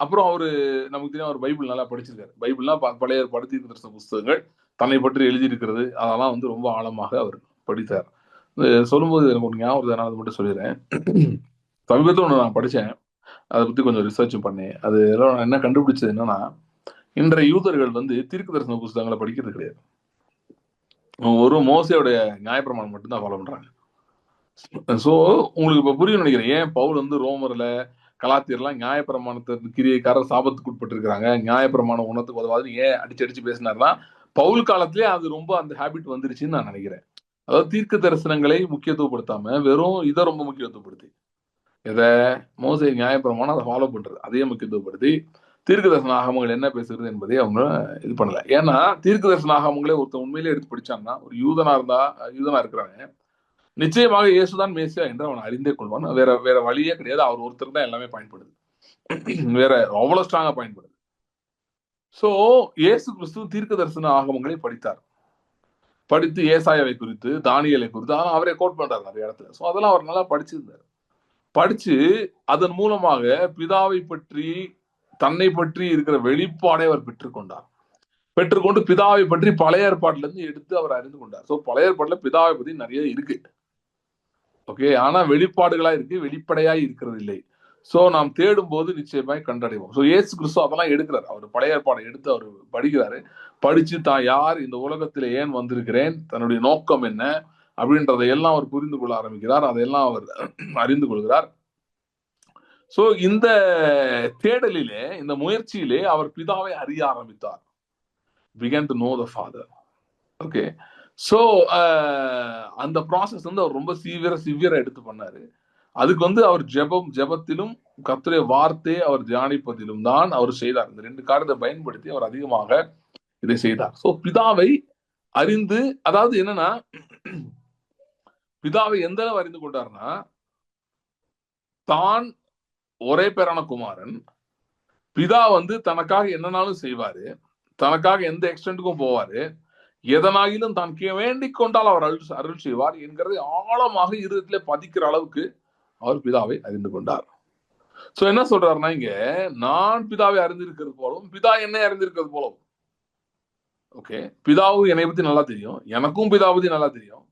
அப்புறம் அவரு, நமக்கு தெரியும் அவர் பைபிள் நல்லா படிச்சிருக்காரு. பைபிள்லாம் பழைய ஏற்பாடு தீர்க்கதரிசன புஸ்தகங்கள் தன்னை பற்றி எழுதியிருக்கிறது, அதெல்லாம் வந்து ரொம்ப ஆழமாக அவர் படித்தார். சொல்லும்போது எனக்கு ஒரு ஞாபகம், நான் அதை மட்டும் சொல்லிடுறேன். சமீபத்தில் ஒன்று நான் படித்தேன், அதை பற்றி கொஞ்சம் ரிசர்ச்சும் பண்ணேன். அது எல்லாம் என்ன கண்டுபிடிச்சது என்னன்னா, இன்றைய யூதர்கள் வந்து தீர்க்க தரிசன புஸ்தகங்களை படிக்கிறது கிடையாது. ஒரு மோசையோடைய நியாயப்பிரமாணம் மட்டும்தான் ஃபாலோ பண்றாங்க. சோ உங்களுக்கு இப்ப புரியும் நினைக்கிறேன், ஏன் பவுல் வந்து ரோமர்ல கலாத்தியர்லாம் நியாயப்பிரமாணத்தை கிரியைக்காரர் சாபத்துக்கு உட்பட்டு இருக்கிறாங்க, நியாயப்பிரமாணம் உணத்துக்கு உதவாது ஏன் அடிச்சு அடிச்சு பேசினார்னா, பவுல் காலத்திலேயே அது ரொம்ப அந்த ஹேபிட் வந்துருச்சுன்னு நான் நினைக்கிறேன். அதாவது தீர்க்க தரிசனங்களை முக்கியத்துவப்படுத்தாம வெறும் இதை ரொம்ப முக்கியத்துவப்படுத்தி, இதை மோசை நியாயப்பிரமாணம் அதை ஃபாலோ பண்றது அதையே முக்கியத்துவப்படுத்தி தீர்க்க தரிசன ஆகமங்கள் என்ன பேசுறது என்பதை அவங்க இது பண்ணல. ஏன்னா தீர்க்க தரிசன ஆகமங்களே ஒருத்தர் உண்மையிலே எடுத்து படிச்சாங்கன்னா, ஒரு யூதனா இருக்கிறாங்க, நிச்சயமாக இயேசுதான் மேசியா என்று அவன் அறிந்தே கொள்வான். வேற வேற வழியே கிடையாது. அவர் ஒருத்தர் தான் எல்லாமே பயன்படுது, வேற அவ்வளவு ஸ்ட்ராங்கா பயன்படுது. சோ இயேசு கிறிஸ்து தீர்க்க தரிசன ஆகமங்களை படித்தார். படித்து ஏசாயாவை குறித்து, தானியலை குறித்து அவரே கோட் பண்றாரு நிறைய இடத்துல. சோ அதெல்லாம் அவர் நல்லா படிச்சிருந்தார். படிச்சு அதன் மூலமாக பிதாவை பற்றி, தன்னை பற்றி இருக்கிற வெளிப்பாடை அவர் பெற்றுக்கொண்டு பிதாவை பற்றி பழைய ஏற்பாட்டுல இருந்து எடுத்து அவர் அறிந்து கொண்டார். சோ பழைய ஏற்பாட்டுல பிதாவை பத்தி நிறைய இருக்கு, ஓகே, ஆனா வெளிப்பாடுகளா இருக்கு, வெளிப்படையாய் இருக்கிறது இல்லை. சோ நாம் தேடும் போது நிச்சயமாய் கண்டடைவோம். சோ இயேசு கிறிஸ்து அதெல்லாம் எடுக்கிறார். அவர் பழைய ஏற்பாடை எடுத்து அவர் படிக்கிறாரு. படிச்சு தான் யார், இந்த உலகத்துல ஏன் வந்திருக்கிறேன், தன்னுடைய நோக்கம் என்ன அப்படின்றதை எல்லாம் அவர் புரிந்து கொள்ள ஆரம்பிக்கிறார். அதையெல்லாம் அவர் அறிந்து கொள்கிறார். சோ இந்த தேடலிலே, இந்த முயற்சியிலே அவர் பிதாவை அறிய ஆரம்பித்தார். began to know the father. Okay, so அந்த ப்ராசஸ் வந்து அவர் ரொம்ப சிவியரா எடுத்து பண்ணாரு. அதுக்கு வந்து அவர் ஜெபத்திலும் கர்த்தருடைய வார்த்தையை அவர் தியானிப்பதிலும் தான் அவர் செய்தார். இந்த 2 காரியத்தை பயன்படுத்தி அவர் அதிகமாக இதை செய்தார். சோ பிதாவை அறிந்து, அதாவது என்னன்னா, பிதாவை எந்த அளவு அறிந்து கொண்டார்னா, தான் ஒரே பேரான குமாரன், பிதா வந்து தனக்காக என்னன்னாலும் செய்வாரு, தனக்காக எந்த எக்ஸ்டென்ட்டுக்கும் போவாரு, எதனாகிலும் தான் வேண்டிக் கொண்டால் அவர் அருள் செய்வார் என்கிறதை ஆழமாக இருதயத்திலே பதிக்கிற அளவுக்கு அவர் பிதாவை அறிந்து கொண்டார். சோ என்ன சொல்றாருன்னா இங்க, நான் பிதாவை அறிந்திருக்கிறது போலவும் பிதா என்னை அறிந்திருக்கிறது போலவும். ஓகே, பிதாவும் என்னை பத்தி நல்லா தெரியும், எனக்கும் பிதா பத்தி நல்லா தெரியும்.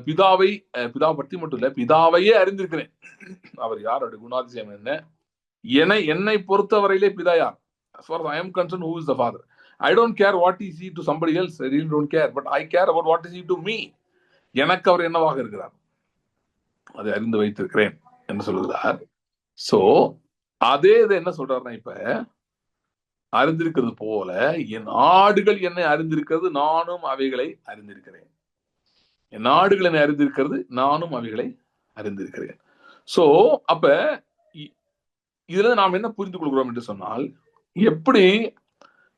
பிதாவை பிதா பத்தி மட்டும் இல்ல, பிதாவையே அறிந்திருக்கிறேன். அவர் யார், அவருடைய குணாதிசயம் என்ன, என்னை பொறுத்தவரையிலே பிதா யார். As far as I am concerned, who is the father? I don't care what is he to somebody else. I really don't care. But I care about what is he to me. எனக்கு அவர் என்னவாக இருக்கிறார், அதை அறிந்து வைத்திருக்கிறேன் என்று சொல்லுகிறார். So அதே இதை என்ன சொல்றாருன்னா, இப்ப அறிந்திருக்கிறது போல என் ஆடுகள் என்னை அறிந்திருக்கிறது, நானும் அவைகளை அறிந்திருக்கிறேன். என் ஆடுகள் என்னை அறிந்திருக்கிறது, நானும் அவைகளை அறிந்திருக்கிறேன். சோ அப்ப இதுல நாம் என்ன புரிந்து கொள்கிறோம் என்று சொன்னால், எப்படி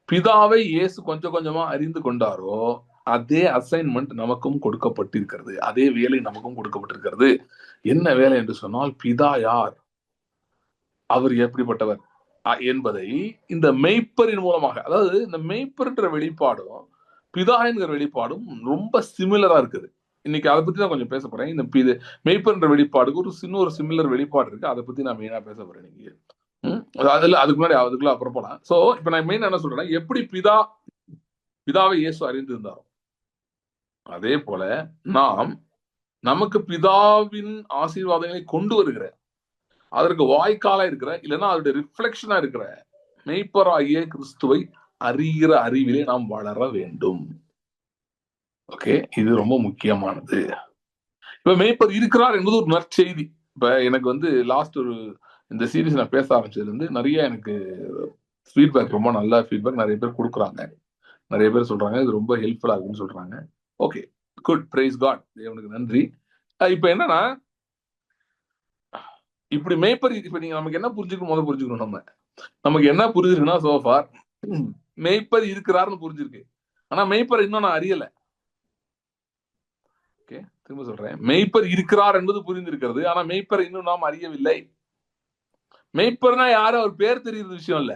பிதாவை இயேசு கொஞ்சம் கொஞ்சமா அறிந்து கொண்டாரோ அதே அசைன்மெண்ட் நமக்கும் கொடுக்கப்பட்டிருக்கிறது, அதே வேலை நமக்கும் கொடுக்கப்பட்டிருக்கிறது. என்ன வேலை என்று சொன்னால், பிதா யார், அவர் எப்படிப்பட்டவர் என்பதை இந்த மெய்ப்பரின் மூலமாக, அதாவது இந்த மெய்ப்பர்ன்ற வெளிப்பாடும் பிதா என்கிற வெளிப்பாடும் ரொம்ப சிமிலரா இருக்குது. இன்னைக்கு அதை பத்தி தான் கொஞ்சம் பேச போறேன். இந்த மெய்ப்பர்ன்ற வெளிப்பாடுக்கு ஒரு சிமிலர் வெளிப்பாடு இருக்கு, அதை பத்தி நான் மெயினா பேச போறேன் இன்னைக்கு. அதுக்கு முன்னாடி அதுக்குள்ள அப்புறம் போலாம். சோ இப்ப நான் மெயின் என்ன சொல்றேன்னா, எப்படி பிதாவை இயேசு அறிந்திருந்தாரோ அதே போல நமக்கு பிதாவின் ஆசீர்வாதங்களை கொண்டு வருகிற, அதற்கு வாய்க்காலா இருக்கிற, இல்லைன்னா அதோட ரிஃப்ளெக்ஷனா இருக்கிற மெய்ப்பராகிய கிறிஸ்துவை அறிகிற அறிவிலே நாம் வளர வேண்டும். ஓகே, இது ரொம்ப முக்கியமானது. இப்ப மெய்ப்பர் இருக்கிறார் என்பது ஒரு நற்செய்தி. இப்ப எனக்கு லாஸ்ட் இந்த சீரீஸ் நான் பேச ஆரம்பிச்சதுல இருந்து நிறைய எனக்கு ஃபீட்பேக், ரொம்ப நல்ல ஃபீட்பேக் நிறைய பேர் கொடுக்குறாங்க. நிறைய பேர் சொல்றாங்க இது ரொம்ப ஹெல்ப்ஃபுல்லா இருக்குன்னு சொல்றாங்க. ஓகே, குட், பிரைஸ் காட், தேவனுக்கு நன்றி. இப்ப என்னன்னா, இப்படி மெய்ப்பர், இப்ப நீங்க நமக்கு என்ன புரிஞ்சுக்கணும், நமக்கு என்ன புரிஞ்சிருக்குன்னா, சோஃபார் மெய்ப்பர் இருக்கிறாருன்னு புரிஞ்சிருக்கு. ஆனா மெய்ப்பர் இன்னும் நான் அறியல. ஓகே, திரும்ப சொல்றேன், மெய்ப்பர் இருக்கிறார் என்பது புரிந்திருக்கிறது, ஆனா மெய்ப்பர் இன்னும் நாம் அறியவில்லை. மெய்ப்பர்னா யாரு, அவர் பேர் தெரியுற விஷயம் இல்ல.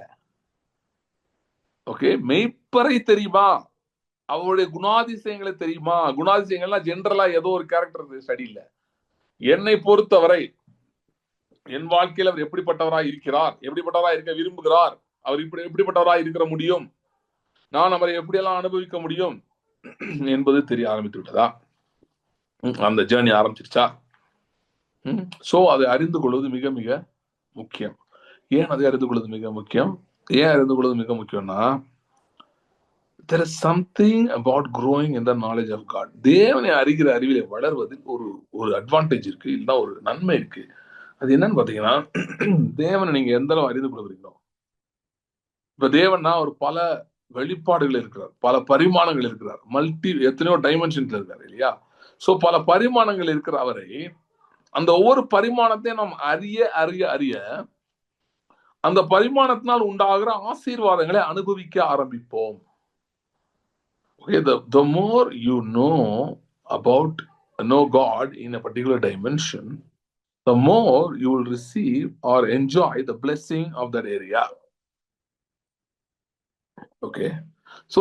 ஓகே, மெய்ப்பரை தெரியுமா, அவருடைய குணாதிசயங்களை தெரியுமா. குணாதிசயங்கள்லாம் ஜென்ரலா ஏதோ ஒரு கேரக்டர் ஸ்டடி இல்ல. என்னை பொறுத்தவரை என் வாழ்க்கையில் அவர் எப்படிப்பட்டவராய் இருக்கிறார், எப்படிப்பட்டவராய் இருக்க விரும்புகிறார், அவர் எப்படிப்பட்டவராய் இருக்கிற முடியும், நான் அவரை எப்படியெல்லாம் அனுபவிக்க முடியும் என்பது தெரிய ஆரம்பித்து விட்டதா, அந்த ஜேர்னி ஆரம்பிச்சிருச்சா. சோ அதை அறிந்து கொள்வது மிக மிக முக்கியம். ஏன் அதை அறிந்து கொள்வது மிக முக்கியம், முக்கியம்னா, there is something about growing in the knowledge of God. தேவனை அறிகிற அறிவிலே வளர்வதில் ஒரு அட்வான்டேஜ் இருக்கு, இல்லைன்னா ஒரு நன்மை இருக்கு. அது என்னன்னு பாத்தீங்கன்னா, தேவனை நீங்க எந்த அளவு அறிந்து கொள்வீங்களோ, இப்ப தேவன்னா ஒரு பல வெளிப்பாடுகள் இருக்கிறார், பல பரிமாணங்கள் இருக்கிறார், எத்தனையோ டைமென்ஷன்ஸ்ல இருக்காரு இல்லையா. சோ பல பரிமாணங்கள் இருக்கிற அவரை, அந்த ஒவ்வொரு பரிமாணத்தையும் நாம் அறிய அறிய அறிய அந்த பரிமாணத்தினால் உண்டாகிற ஆசீர்வாதங்களை அனுபவிக்க ஆரம்பிப்போம். Okay, the more you know God in a particular dimension, the more you will receive or enjoy the blessing of that area. Okay, so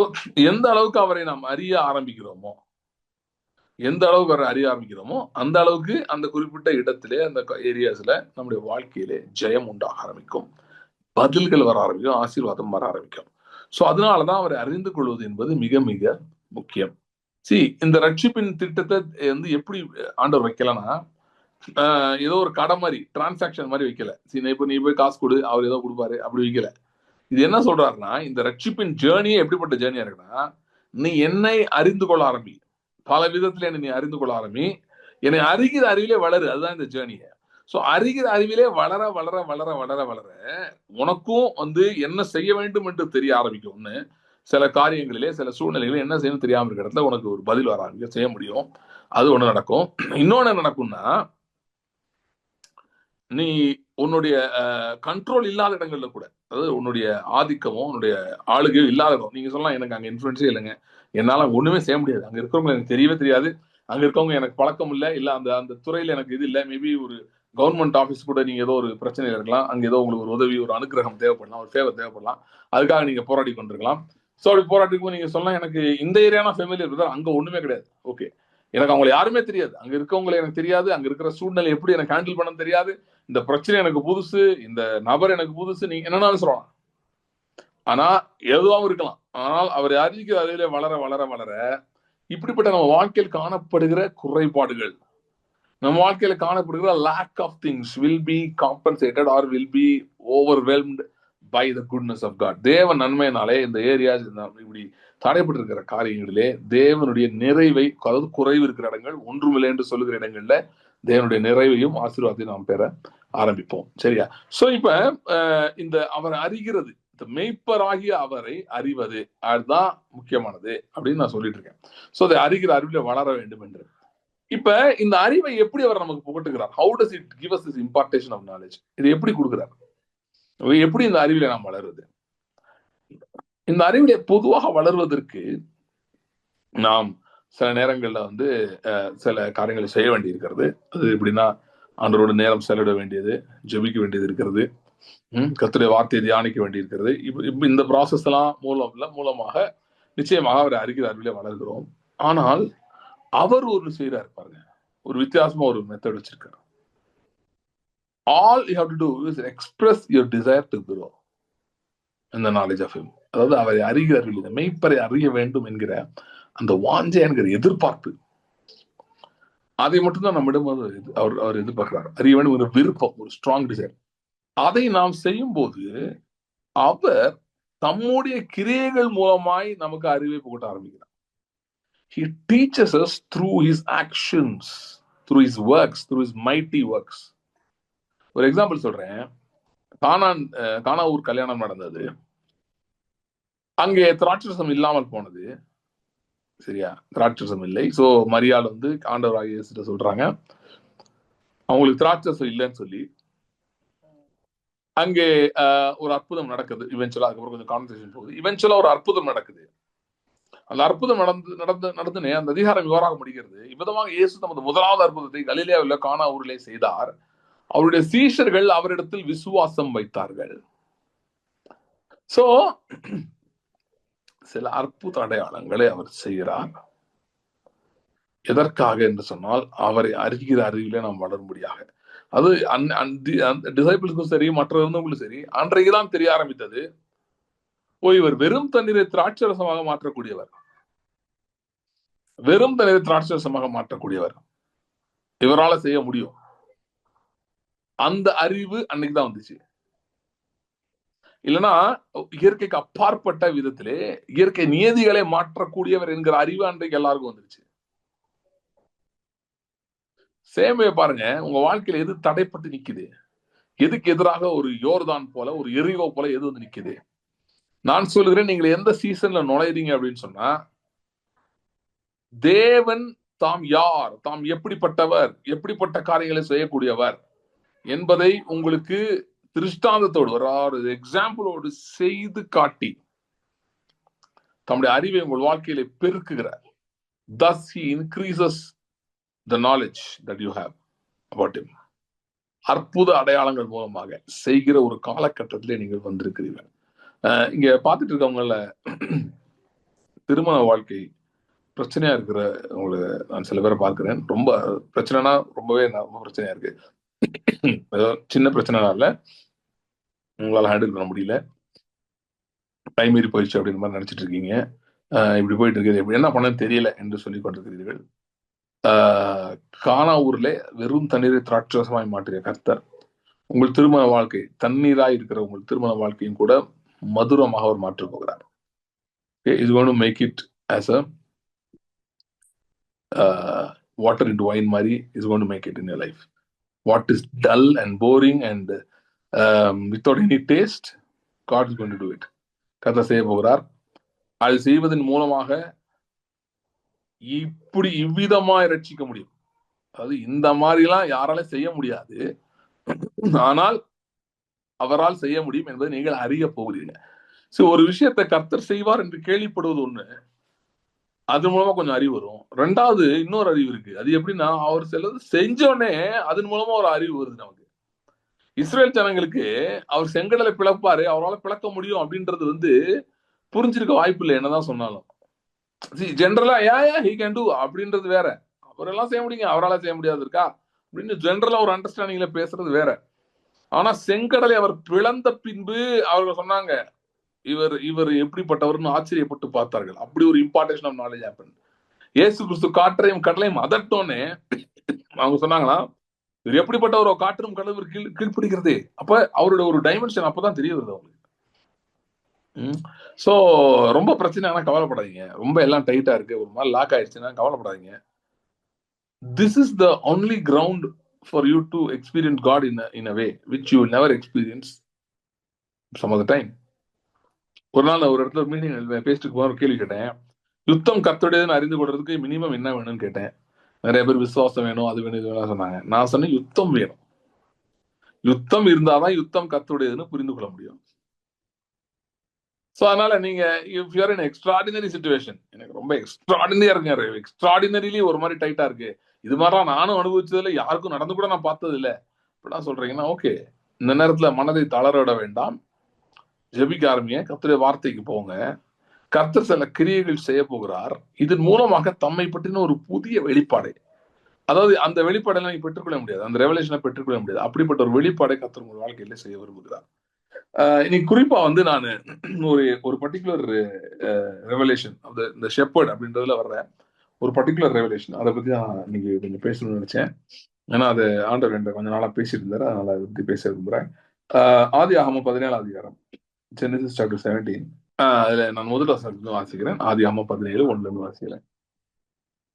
எந்த அளவுக்கு அவரை நாம் அறிய ஆரம்பிக்கிறோமோ, அந்த அளவுக்கு அந்த குறிப்பிட்ட இடத்திலே, அந்த ஏரியாஸ்ல நம்முடைய வாழ்க்கையிலே ஜெயம் உண்டாக ஆரம்பிக்கும், பதில்கள் வர ஆரம்பிக்கும், ஆசீர்வாதம் வர ஆரம்பிக்கும். சோ அதனாலதான் அவரை அறிந்து கொள்வது என்பது மிக மிக முக்கியம். இந்த ரட்சிப்பின் திட்டத்தை எப்படி ஆண்டவர் வைக்கலன்னா, ஏதோ ஒரு கடை மாதிரி, டிரான்சாக்சன் மாதிரி வைக்கல. இப்ப நீ போய் காசு கொடு, அவர் ஏதோ கொடுப்பாரு, அப்படி வைக்கல. இது என்ன சொல்றாருன்னா, இந்த ரட்சிப்பின் ஜேர்னியே எப்படிப்பட்ட ஜேர்னியா இருக்குன்னா, நீ என்னை அறிந்து கொள்ள ஆரம்பி, பல விதத்துல என்னை நீ அறிந்து கொள்ள ஆரம்பி, என்னை அறிகிற அறிவிலே வளரு, அதுதான் இந்த ஜேர்னிய. சோ அறிகிற அறிவிலே வளர வளர வளர வளர வளர உனக்கும் என்ன செய்ய வேண்டும் என்று தெரிய ஆரம்பிக்கும். ஒண்ணு, சில காரியங்களிலே, சில சூழ்நிலைகளில் என்ன செய்யணும் தெரியாம இருக்கிற இடத்துல உனக்கு ஒரு பதில் வர ஆரம்பிக்கும், செய்ய முடியும். அது ஒண்ணு நடக்கும். இன்னொன்னு நடக்கும்னா, நீ உன்னுடைய கண்ட்ரோல் இல்லாத இடங்கள்ல கூட, அதாவது உன்னுடைய ஆதிக்கமோ உன்னுடைய ஆளுகையோ இல்லாத இடம், நீங்க சொல்லலாம் எனக்கு அங்க இன்ஃபுளுன்ஸே இல்லைங்க, என்னால ஒண்ணுமே செய்ய முடியாது, அங்க இருக்கிறவங்க எனக்கு தெரியவே தெரியாது, அங்க இருக்கவங்க எனக்கு பழக்கம் இல்லை, இல்ல அந்த துறையில எனக்கு இது இல்லை, மேபி ஒரு கவர்மெண்ட் ஆஃபீஸ் கூட நீங்க ஏதோ ஒரு பிரச்சனையில இருக்கலாம், அங்க ஏதோ உங்களுக்கு ஒரு உதவி, ஒரு அனுகிரகம் தேவைப்படலாம், ஒரு ஃபேவர் தேவைப்படலாம், அதுக்காக நீங்க போராடி கொண்டிருக்கலாம். ஸோ அப்படி போராட்டிக்கும் நீங்க சொல்லலாம், எனக்கு இந்த ஏரியானா ஃபெமிலியர் இருந்தால் அங்க ஒண்ணுமே கிடையாது. ஓகே, எனக்கு அவங்களை யாருமே தெரியாது, அங்க இருக்கவங்களை எனக்கு தெரியாது, அங்க இருக்கிற சூழ்நிலை எப்படி எனக்கு ஹேண்டில் பண்ண தெரியாது, இந்த பிரச்சனை எனக்கு புதுசு, இந்த நபர் எனக்கு புதுசு, நீங்க என்னன்னாலும் சொல்லலாம். ஆனா எதுவாகவும் இருக்கலாம். ஆனால் அவரை அறிவிக்கிற அறிவிலே வளர வளர வளர இப்படிப்பட்ட நம்ம வாழ்க்கையில் காணப்படுகிற குறைபாடுகள், நம்ம வாழ்க்கையில காணப்படுகிற lack of things will be compensated or will be overwhelmed by the goodness of God. தேவ நன்மையினாலே இந்த ஏரியாஸ் இப்படி தடைப்பட்டிருக்கிற காரியங்களிலே தேவனுடைய நிறைவை, அதாவது குறைவு இருக்கிற இடங்கள், ஒன்றுமில்லை என்று சொல்லுகிற இடங்கள்ல தேவனுடைய நிறைவையும் ஆசீர்வாதத்தையும் நாம் பெற ஆரம்பிப்போம். சரியா? சோ இப்ப இந்த அவர் அறிகிறது, இந்த மெய்ப்பராகிய அவரை அறிவது, அதுதான் முக்கியமானது அப்படின்னு நான் சொல்லிட்டு இருக்கேன். சோ அதை அறிகிற அறிவில வளர வேண்டும் என்று. இப்ப இந்த அறிவை எப்படி அவர் நமக்கு புகட்டுகிறார்? How does it give us this impartation of knowledge? இது எப்படி கொடுக்கிறார்? எப்படி இந்த அறிவில நாம் வளருது? இந்த அறிவில பொதுவாக வளர்வதற்கு நாம் சில நேரங்கள்ல வந்து சில காரியங்களை செய்ய வேண்டி இருக்கிறது. அது எப்படின்னா, ஆண்டவரோட நேரம் செலவிட வேண்டியது, ஜெபிக்க வேண்டியது இருக்கிறது, கர்த்தருடைய வார்த்தையை தியானிக்க வேண்டி இருக்கிறது. இப்ப இந்த ப்ராசஸ் எல்லாம் மூலமாக நிச்சயமாக அவர் அறிகிற அறிவில வளர்கிறோம். ஆனால் அவர் ஒரு செய்யறாரு பாருங்க, ஒரு வித்தியாசமா ஒரு மெத்தட் வச்சிருக்காரு. All you have to do is express your desire to grow in the knowledge of him. அதாவது அவரை அறிகிற அறிவில், மெய்ப்பரை அறிய வேண்டும் என்கிற அந்த வாஞ்சை என்கிற எதிர்பார்ப்பு, அதை மட்டும்தான் நம்மிடம் அவர் எதிர்பார்க்கிறார். அறிய வேண்டும் ஒரு விருப்பம், ஒரு ஸ்ட்ராங் டிசைர். அதை நாம் செய்யும் போது அவர் தம்முடைய கிரியைகள் மூலமாய் நமக்கு அறிவை புகட்ட ஆரம்பிக்கிறார். He teaches us through his actions, through his works, through his mighty works. ஒரு எக்ஸாம்பிள் சொல்றேன். கானா ஊர் கல்யாணம் நடந்தது. அங்கே திராட்சரசம் இல்லாமல் போனது. சரியா? திராட்சரசம் இல்லை. சோ மரியாள் வந்து ஆண்டவராகிய இயேசுட்ட சொல்றாங்க, அவங்களுக்கு திராட்சரசம் இல்லைன்னு சொல்லி. அங்கே ஒரு அற்புதம் நடக்குது. இவென்ச்சுவலா அதுக்கப்புறம் கொஞ்சம் கான்வர்சேஷன் போகுது. இவென்ச்சுவலா ஒரு அற்புதம் நடக்குது. அந்த அற்புதம் நடந்துனே அந்த அதிகாரம் விவராக முடிகிறது. இவ்விதமாக இயேசு தமது முதலாவது அற்புதத்தை கலிலேயாவில் கானா ஊரிலே செய்தார். அவருடைய சீஷர்கள் அவரிடத்தில் விசுவாசம் வைத்தார்கள். சோ சில அற்புத அடையாளங்களை அவர் செய்கிறார். எதற்காக என்று சொன்னால், அவரை அறிகிற அறிவிலே நாம் வளரும்படியாக. அது டிசைபிள்ஸ்க்கும் சரி, மற்ற இருந்தவங்களும் சரி, அன்றைக்குதான் தெரிய ஆரம்பித்தது, இவர் வெறும் தண்ணீரை திராட்சரசமாக மாற்றக்கூடியவர், வெறும் தண்ணீரை திராட்சரசமாக மாற்றக்கூடியவர், இவரால செய்ய முடியும். அந்த அறிவு அன்னைக்குதான் வந்துச்சு. இல்லைன்னா இயற்கைக்கு அப்பாற்பட்ட விதத்திலே இயற்கை நியதிகளை மாற்றக்கூடியவர் என்கிற அறிவு அன்றைக்கு எல்லாருக்கும் வந்துருச்சு. சேமையை பாருங்க, உங்க வாழ்க்கையில எது தடைப்பட்டு நிக்குது, எதுக்கு எதிராக ஒரு யோர்தான் போல, ஒரு எரிகோ போல எது வந்து நிக்குது? நான் சொல்லுகிறேன், நீங்கள் எந்த சீசன்ல நுழைறீங்க அப்படின்னு சொன்னா, தேவன் தாம் யார், தாம் எப்படிப்பட்டவர், எப்படிப்பட்ட காரியங்களை செய்யக்கூடியவர் என்பதை உங்களுக்கு திருஷ்டாந்தத்தோடு, ஒரு எக்ஸாம்பிளோடு செய்து காட்டி தம்முடைய அறிவை உங்கள் வாழ்க்கையில பெருக்குகிறார். Thus he increases the knowledge that you have about him. அற்புத அடையாளங்கள் மூலமாக செய்கிற ஒரு காலகட்டத்திலே நீங்கள் வந்திருக்கிறீர்கள். இங்க பார்த்துட்டு இருக்கவங்கள திருமண வாழ்க்கை பிரச்சனையா இருக்கிற உங்களுக்கு நான் சில பேரை பார்க்கிறேன். ரொம்ப பிரச்சனைனா ரொம்பவே ரொம்ப பிரச்சனையா இருக்கு. சின்ன பிரச்சனை இல்ல, உங்களால ஹேண்டில் பண்ண முடியல, டைம் மீறி போயிடுச்சு அப்படின்னு மாதிரி நினைச்சிட்டு இருக்கீங்க. இப்படி போயிட்டு இருக்குது, என்ன பண்ண தெரியல என்று சொல்லிக் கொண்டிருக்கிறீர்கள். கானா ஊர்ல வெறும் தண்ணீரை திராட்சரசமாய் மாற்றிய கர்த்தர் உங்கள் திருமண வாழ்க்கை, தண்ணீராய் இருக்கிற உங்கள் திருமண வாழ்க்கையும் கூட மதுரமாக அவர் மாற்றப் போகிறார். Is going to make it as a water into wine மாதிரி is going to make it in your life. What is dull and boring and without any taste, God is going to do it. கர்த்தர் செய்ய போகிறார். அது செய்வதன் மூலமாக இப்படி இவ்விதமாய் ரட்சிக்க முடியும். அதாவது இந்த மாதிரிலாம் யாராலும் செய்ய முடியாது, ஆனால் அவரால் செய்ய முடியும் என்பதை நீங்கள் அறிய போகிறீங்க. சோ ஒரு விஷயத்தை கர்த்தர் செய்வார் என்று கேள்விப்படுவது ஒண்ணு, அது மூலமா கொஞ்சம் அறிவு வரும். ரெண்டாவது இன்னொரு அறிவு இருக்கு. அது எப்படின்னா, அவர் சிலது செஞ்சோடனே அதன் மூலமா ஒரு அறிவு வருது நமக்கு. இஸ்ரேல் ஜனங்களுக்கு அவர் செங்கடலை பிளப்பாரு, அவரால் பிளக்க முடியும் அப்படின்றது வந்து புரிஞ்சிருக்க வாய்ப்பு இல்லை என்னதான் சொன்னாலும். ஜென்ரலா he can do அப்படின்றது வேற, அவரெல்லாம் செய்ய முடியுங்க, அவரால் செய்ய முடியாது இருக்கா அப்படின்னு ஜென்ரலா ஒரு அண்டர்ஸ்டாண்டிங்ல பேசுறது வேற. ஆனா செங்கடலை அவர் பிளந்த பின்பு அவர்கள் சொன்னாங்க, இவர் இவர் எப்படிப்பட்டவர்னு ஆச்சரியப்பட்டு பார்த்தார்கள். அப்படி ஒரு இம்பார்ட்டேஷன் ஆஃப் நாலேஜ் ஹேப்பன். இயேசு கிறிஸ்து காற்றையும் கடலையும் அதட்டோன்னே அவங்க சொன்னாங்களா, இவர் எப்படிப்பட்டவரோ, காற்றும் கடலும் கீழ்ப்பிடிக்கிறதே. அப்ப அவரோட ஒரு டைமென்ஷன் அப்பதான் தெரிய வருது அவங்களுக்கு. சோ ரொம்ப பிரச்சனை, ஆனா கவலைப்படாதீங்க. ரொம்ப எல்லாம் டைட்டா இருக்கு, ஒரு மாதிரி லாக் ஆயிடுச்சுன்னா கவலைப்படாதீங்க. This is the only ground for you to experience God in a way which you will never experience some of the time. ஒரு நாள் ஒரு இடத்துல மீட்டிங் பேசிட்டு ஒரு கேள்வி கேட்டேன். யுத்தம் கர்த்தருடையதுன்னு அறிந்து கொள்றதுக்கு மினிமம் என்ன வேணும்னு கேட்டேன். நிறைய பேர் விசுவாசம் வேணும், அது வேணும், இது வேணும் சொன்னாங்க. நான் சொன்னேன், யுத்தம் வேணும். யுத்தம் இருந்தாதான் யுத்தம் கர்த்தருடையதுன்னு புரிந்து கொள்ள முடியும். ஸோ அதனால நீங்க if you're in extraordinary situation, எனக்கு ரொம்ப எக்ஸ்ட்ராடினரியா இருக்குங்க, எக்ஸ்ட்ராடினரிலி ஒரு மாதிரி டைட்டா இருக்கு, இது மாதிரிலாம் நானும் அனுபவிச்சதில்லை, யாருக்கும் நடந்து கூட நான் பார்த்தது இல்லை அப்படிலாம் சொல்றீங்கன்னா, ஓகே, இந்த நேரத்துல மனதை தளர விட வேண்டாம். ஜெபிக்க ஆரம்பிங்க, கர்த்தருடைய வார்த்தைக்கு போங்க. கர்த்தர் சில கிரியைகள் செய்ய போகிறார். இதன் மூலமாக தம்மை பற்றின ஒரு புதிய வெளிப்பாடு, அதாவது அந்த வெளிப்பாடை நீங்க பெற்றுக்கொள்ள முடியாது, அந்த ரெவலேஷனை பெற்றுக்கொள்ள முடியாது. அப்படிப்பட்ட ஒரு வெளிப்பாடை கர்த்தர் உங்கள் வாழ்க்கையில செய்ய விரும்புகிறார். இன்னைக்கு குறிப்பா வந்து நான் ஒரு ஒரு பர்டிகுலர் ரெவலேஷன், இந்த ஷெப்பர்ட் அப்படின்றதுல வர்ற ஒரு பர்டிகுலர் ரெவலேஷன், அதை பத்தி நான் இன்னைக்கு கொஞ்சம் பேசணும்னு நினைச்சேன். ஏன்னா அது ஆண்டவர் என்ற கொஞ்ச நாளா பேசிட்டு இருந்தாரு, அதனால அதை பத்தி பேச விரும்புறேன். ஆதியாகமம் 17 அதிகாரம், Genesis chapter 17. அதுல நான் முதல் வசனத்துல வாசிக்கிறேன். ஆதியாகமம் 17 1 இருந்து வாசிக்கிறேன்.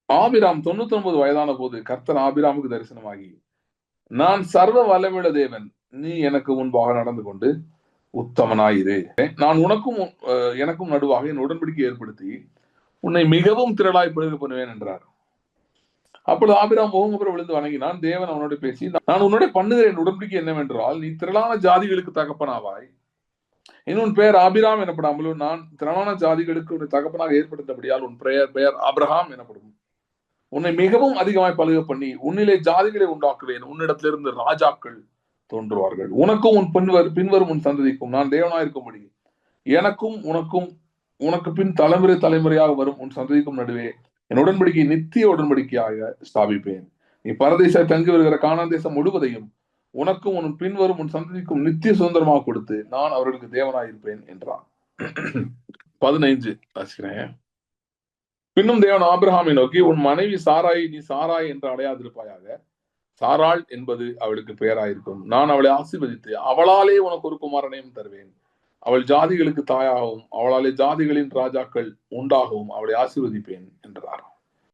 ஆபிராம் 99 வயதான போது கர்த்தர் ஆபிராமுக்கு தரிசனமாகி, நான் சர்வ வல்லமையுள்ள தேவன், நீ எனக்கு முன்பாக நடந்து கொண்டு உத்தமனாயிரு, நான் உனக்கும் எனக்கும் நடுவாக என் உடன்படிக்கை ஏற்படுத்தி உன்னை மிகவும் திரளாய் பெருக பண்ணுவேன் என்றார். அப்பொழுது ஆபிராம் முகமுகர விழுந்து வணங்கினான். தேவன் அவனோடு பேசி, நான் உன்னோட பண்ணுகிற என் உடன்படிக்கை என்னவென்றால், நீ திரளான ஜாதிகளுக்கு தகப்பனாவாய், இன்னும் பெயர் ஆபிராம் எனப்படாமல் நான் திரளான ஜாதிகளுக்கு உன்னை தகப்பனாக ஏற்படுத்தபடியால் உன் பெயர் ஆபிரகாம் எனப்படும். உன்னை மிகவும் அதிகமாய் பழுக பண்ணி உன்னிலே ஜாதிகளை உண்டாக்குவேன், உன்னிடத்திலிருந்து ராஜாக்கள் தோன்றுவார்கள், உனக்கும் உன் பின்வரும் உன் சந்ததிக்கும் நான் தேவனாயிருக்கும்படி எனக்கும் உனக்கு பின் தலைமுறை தலைமுறையாக வரும் உன் சந்ததிக்கும் நடுவே என் உடன்படிக்கை நித்திய உடன்படிக்கையாக ஸ்தாபிப்பேன். நீ பரதேச தங்கி வருகிற கானான் தேசம் முழுவதையும் உனக்கும் உன் பின்வரும் உன் சந்ததிக்கும் நித்திய சுதந்திரமாக கொடுத்து நான் அவர்களுக்கு தேவனாயிருப்பேன் என்றான். 15 வாசிக்கிறேன். பின்னும் தேவன் ஆபிரகாமை நோக்கி, உன் மனைவி சாராய் நீ சாராய் என்று அடையாதிருப்பாயாக, சாராள் என்பது அவளுக்கு பெயராயிருக்கும். நான் அவளை ஆசீர்வதித்து அவளாலே உனக்கு ஒரு குமாரனையும் தருவேன், அவள் ஜாதிகளுக்கு தாயாகவும் அவளாலே ஜாதிகளின் ராஜாக்கள் உண்டாகவும் அவளை ஆசீர்வதிப்பேன் என்றார்.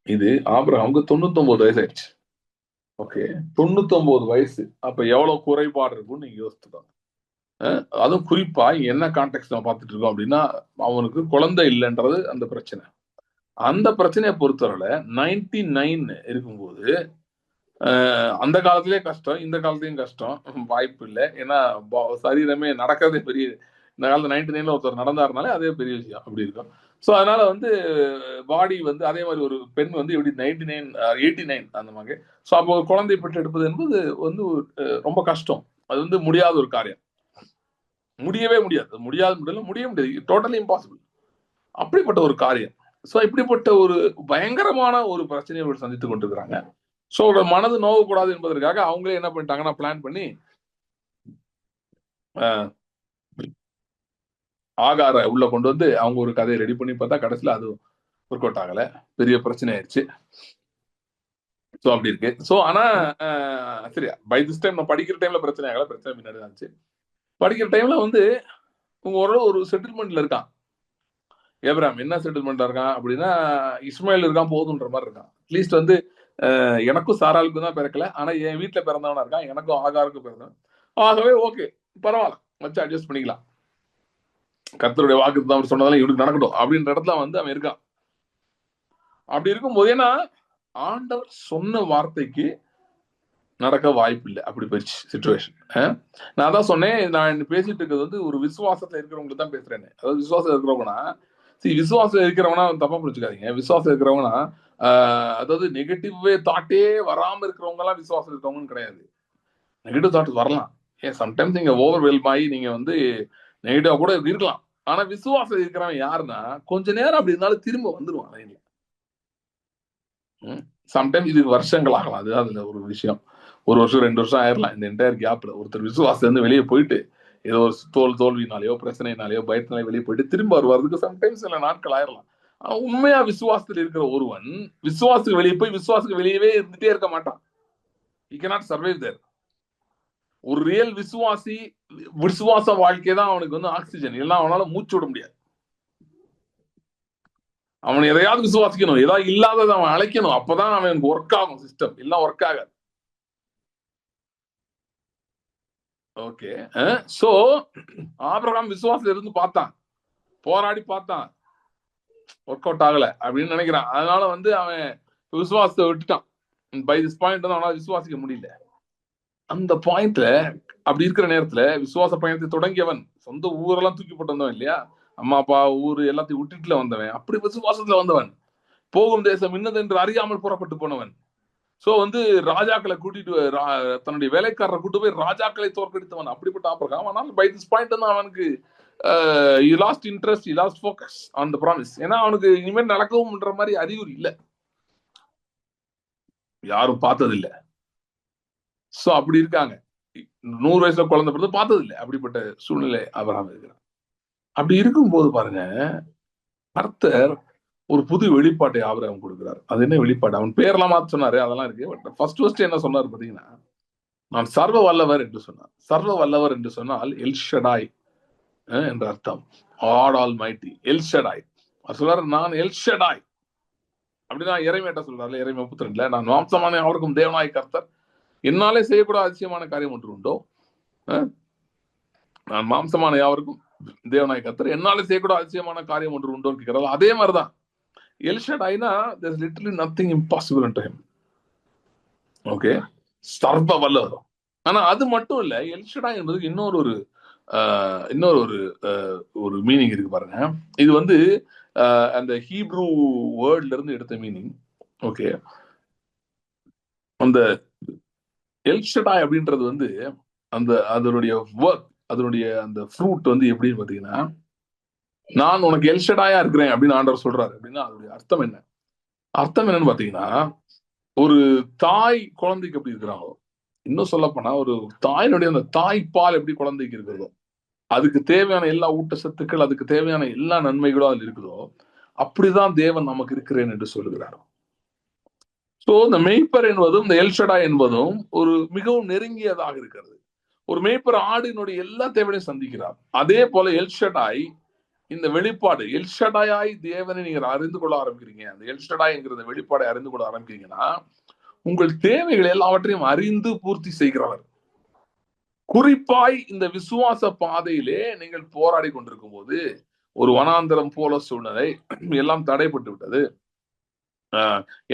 இது ஆபிரகாமுக்கு 99 வயசு ஆயிடுச்சு. ஓகே, 99 வயசு. அப்ப எவ்வளவு குறைபாடு இருக்கும்னு நீங்க யோசிச்சுக்கோங்க. அதுவும் குறிப்பா என்ன கான்டெக்ட் நம்ம பார்த்துட்டு இருக்கோம் அப்படின்னா, அவனுக்கு குழந்தை இல்லைன்றது அந்த பிரச்சனை. அந்த பிரச்சனையை பொறுத்தவரை 99 இருக்கும்போது அந்த காலத்திலே கஷ்டம், இந்த காலத்திலையும் கஷ்டம், வாய்ப்பு இல்லை. ஏன்னா சரீரமே நடக்கிறதே பெரிய, இந்த காலத்துல 99 ஒருத்தர் நடந்தாருனாலே அதே பெரிய விஷயம் அப்படி இருக்கும். ஸோ அதனால வந்து பாடி வந்து அதே மாதிரி ஒரு பெண் வந்து எப்படி 99 89 அந்த மாதிரி. ஸோ அப்போ குழந்தை பெற்று எடுப்பது என்பது வந்து ரொம்ப கஷ்டம், அது வந்து முடியாத ஒரு காரியம், முடியவே முடியாது, முடிய முடியாது, டோட்டலி இம்பாசிபிள் அப்படிப்பட்ட ஒரு காரியம். ஸோ இப்படிப்பட்ட ஒரு பயங்கரமான ஒரு பிரச்சனையை சந்தித்துக் கொண்டிருக்கிறாங்க. ஸோ மனது நோவக்கூடாது என்பதற்காக அவங்களே என்ன பண்ணிட்டாங்கன்னா பிளான் பண்ணி ஆகார உள்ள கொண்டு வந்து அவங்க ஒரு கதையை ரெடி பண்ணி பார்த்தா கடைசியில் அது ஒர்க் அவுட் ஆகல, பெரிய பிரச்சனை ஆயிடுச்சு. ஸோ அப்படி இருக்கு. ஸோ ஆனா சரியா பை திஸ் டைம் நான் படிக்கிற டைம்ல பிரச்சனை ஆகல, பிரச்சனை முன்னாடி இருந்துச்சு. படிக்கிற டைம்ல வந்து உங்க ஓரளவு ஒரு செட்டில்மெண்ட்ல இருக்கான் ஏப்ராம். என்ன செட்டில்மெண்டா இருக்கான் அப்படின்னா, இஸ்மாயில் இருக்கான் போதுன்ற மாதிரி இருக்கான். அட்லீஸ்ட் வந்து எனக்கும் சாராளுக்கும் தான் பிறக்கல, ஆனா என் வீட்டுல பிறந்தவனா இருக்கான், எனக்கும் ஆகாருக்கும் பிறந்தவன். ஆகவே ஓகே பரவாயில்ல, வச்சு அட்ஜஸ்ட் பண்ணிக்கலாம், கர்த்தருடைய வாக்கு தான் அவர் சொன்னதெல்லாம் இவனுக்கு நடக்கட்டும் அப்படின்ற இடத்துல வந்து அவன் இருக்கான். அப்படி இருக்கும்போது ஏன்னா ஆண்டவர் சொன்ன வார்த்தைக்கு நடக்க வாய்ப்பு இல்லை, அப்படி போயிடுச்சு சிச்சுவேஷன். நான் தான் சொன்னேன், நான் பேசிட்டு இருக்கிறது வந்து ஒரு விசுவாசத்துல இருக்கிறவங்களுக்கு தான் பேசுறேன்னு. அதாவது விசுவாசம் இருக்கிறவங்கன்னா, விசுவாசம் இருக்கிறவனா தப்பா புரிச்சுக்காதீங்க, விசுவாசம் இருக்கிறவங்கன்னா அதாவது நெகட்டிவ் தாட்டே வராம இருக்கிறவங்க எல்லாம் விசுவாசம் இருக்கிறவங்கன்னு கிடையாது. நெகட்டிவ் தாட் வரலாம், ஏன் சம்டைம்ஸ் நீங்க ஓவர்வெல்ம் ஆகி நீங்க வந்து நெகட்டிவா கூட இருக்கலாம். ஆனா விசுவாசம் இருக்கிறவன் யாருன்னா கொஞ்ச நேரம் அப்படி இருந்தாலும் திரும்ப வந்துடுவான் லைன்ல. சம்டைம்ஸ் இதுக்கு வருஷங்கள் ஆகலாம், அது அதுல ஒரு விஷயம். 1 வருஷம் 2 வருஷம் ஆயிரலாம். இந்த என்டையர் கேப்ல ஒருத்தர் விசுவாசத்துல இருந்து வெளியே போயிட்டு ஏதோ ஒரு தோல்வினாலேயோ பிரச்சனைனாலேயோ பயத்தினாலேயோ வெளியே போயிட்டு திரும்ப வருவதுக்கு சம்டைம்ஸ் சில நாட்கள் ஆயிரலாம். ஆனா உண்மையா விசுவாசத்தில் இருக்கிற ஒருவன் விசுவாசத்துக்கு வெளியே போய் விசுவாசத்துக்கு வெளியவே இருந்துட்டே இருக்க மாட்டான். he cannot survive there. ஒரு ரியல் விசுவாசி விசுவாச வாழ்க்கை தான் அவனுக்கு வந்து ஆக்சிஜன். இல்லைன்னா அவனால மூச்சு விட முடியாது. அவன் எதையாவது விசுவாசிக்கணும், ஏதாவது இல்லாததை அவன் அழைக்கணும், அப்பதான் அவனுக்கு ஒர்க் ஆகும் சிஸ்டம், இல்ல ஒர்க் ஆகாது. ஓகே, சோ ஆபிரகாம் விசுவாசத்துல இருந்து பார்த்தான், போராடி பார்த்தான், ஒர்க் அவுட் ஆகல அப்படின்னு நினைக்கிறான். அதனால வந்து அவன் விசுவாசத்தை விட்டுட்டான். பை திஸ் பாயிண்ட் வந்து அவனால விசுவாசிக்க முடியல. அந்த பாயிண்ட்ல அப்படி இருக்கிற நேரத்துல விசுவாச பயணத்தை தொடங்கியவன், சொந்த ஊரெல்லாம் தூக்கி போட்டு வந்தவன் இல்லையா, அம்மா அப்பா ஊர் எல்லாத்தையும் விட்டுட்டுல வந்தவன், அப்படி விசுவாசத்துல வந்தவன், போகும் தேசம் இன்னது என்று அறியாமல் புறப்பட்டு போனவன். சோ வந்து ராஜாக்களை கூட்டிட்டு தன்னுடைய வேலைக்காரரை கூட்டு போய் ராஜாக்களை தோற்கடித்தவன், அப்படிப்பட்ட ஆபிரகாம். ஆனால் பை திஸ் பாயிண்ட் வந்து அவனுக்கு he lost interest, he lost focus on the promise. ஏன்னா அவனுக்கு இனிமேல் நடக்கும்ன்ற மாதிரி அறிகுறி இல்ல, யாரும் பார்த்தது இல்ல. சோ அப்படி இருக்காங்க. 100 வயசுல குழந்தை பிறந்து பார்த்தது இல்லை. அப்படிப்பட்ட சூழ்நிலை ஆபிரகாம் இருக்கிறார். அப்படி இருக்கும்போது பாருங்க, கர்த்தர் ஒரு புது வெளிப்பாட்டை ஆபிரகாம் கொடுக்கிறார். அது என்ன வெளிப்பாடு? அவன் பேரெல்லாம் மாத்த சொன்னாரு, அதெல்லாம் இருக்கு. பட் ஃபர்ஸ்ட் என்ன சொன்னார் பாத்தீங்கன்னா, நான் சர்வ வல்லவர் என்று சொன்னார். சர்வ வல்லவர் என்று சொன்னால் எல்ஷடாய் என்ற அர்த்தம். God almighty, El Shaddai. அவர் சொல்றாரு, நான் எல்ஷடாய். அப்படின்னா இறைமையிட்ட சொல்றாரு, இறைமை 32, நான் மாம்சமான அவருக்கும் தேவனாய் கர்த்தர், என்னாலே செய்யக்கூடாத அதிசயமான காரியம் ஒன்று உண்டோ? நான் மாம்சமான யாவருக்கும் தேவனாய் கர்த்தர், என்னாலே செய்யக்கூடாத அதிசயமான காரியம் ஒன்று உண்டோன்னு கேட்கிறாரு. அதே மாதிரிதான் எல்ஷடாய்னா there's literally nothing impossible unto him. Okay, சர்வ வல்லவர். ஆனா அது மட்டும் இல்ல, எல்ஷடாய் என்பதுக்கு இன்னொரு ஒரு மீனிங் இருக்கு பாருங்க. இது வந்து அந்த ஹீப்ரூ வேர்ட்ல இருந்து எடுத்த மீனிங். ஓகே, அந்த எல்ஷடாய் அப்படின்றது வந்து அந்த அதனுடைய ஒர்க், அதனுடைய அந்த ஃப்ரூட் வந்து எப்படின்னு பாத்தீங்கன்னா, நான் உனக்கு எல்ஷடாயா இருக்கிறேன் அப்படின்னு ஆண்டவர் சொல்றாரு. அப்படின்னா அதனுடைய அர்த்தம் என்ன? அர்த்தம் என்னன்னு பாத்தீங்கன்னா, ஒரு தாய் குழந்தைக்கு எப்படி இருக்கிறாங்களோ, இன்னும் சொல்ல போனா ஒரு தாயினுடைய அந்த தாய்ப்பால் எப்படி குழந்தைக்கு இருக்கிறதோ, அதுக்கு தேவையான எல்லா ஊட்டச்சத்துக்கள், அதுக்கு தேவையான எல்லா நன்மைகளும் அதுல இருக்குதோ, அப்படிதான் தேவன் நமக்கு இருக்கிறேன் என்று சொல்லுகிறார். சோ இந்த மெய்ப்பர் என்பதும் இந்த எல்ஷடா என்பதும் ஒரு மிகவும் நெருங்கியதாக இருக்கிறது. ஒரு மெய்ப்பர் ஆடினுடைய எல்லா தேவையும் சந்திக்கிறார். அதே போல எல்ஷடாய் இந்த வெளிப்பாடு, எல்ஷடாய் தேவனை நீங்க அறிந்து கொள்ள ஆரம்பிக்கிறீங்க, அந்த எல்ஷடாய் என்கிற வெளிப்பாடை அறிந்து கொள்ள ஆரம்பிக்கிறீங்கன்னா, உங்கள் தேவைகள் எல்லாவற்றையும் அறிந்து பூர்த்தி செய்கிறவர். குறிப்பாய் இந்த விசுவாச பாதையிலே நீங்கள் போராடி கொண்டிருக்கும் போது, ஒரு வனாந்தரம் போல சூழ்நிலை, எல்லாம் தடைப்பட்டு விட்டது,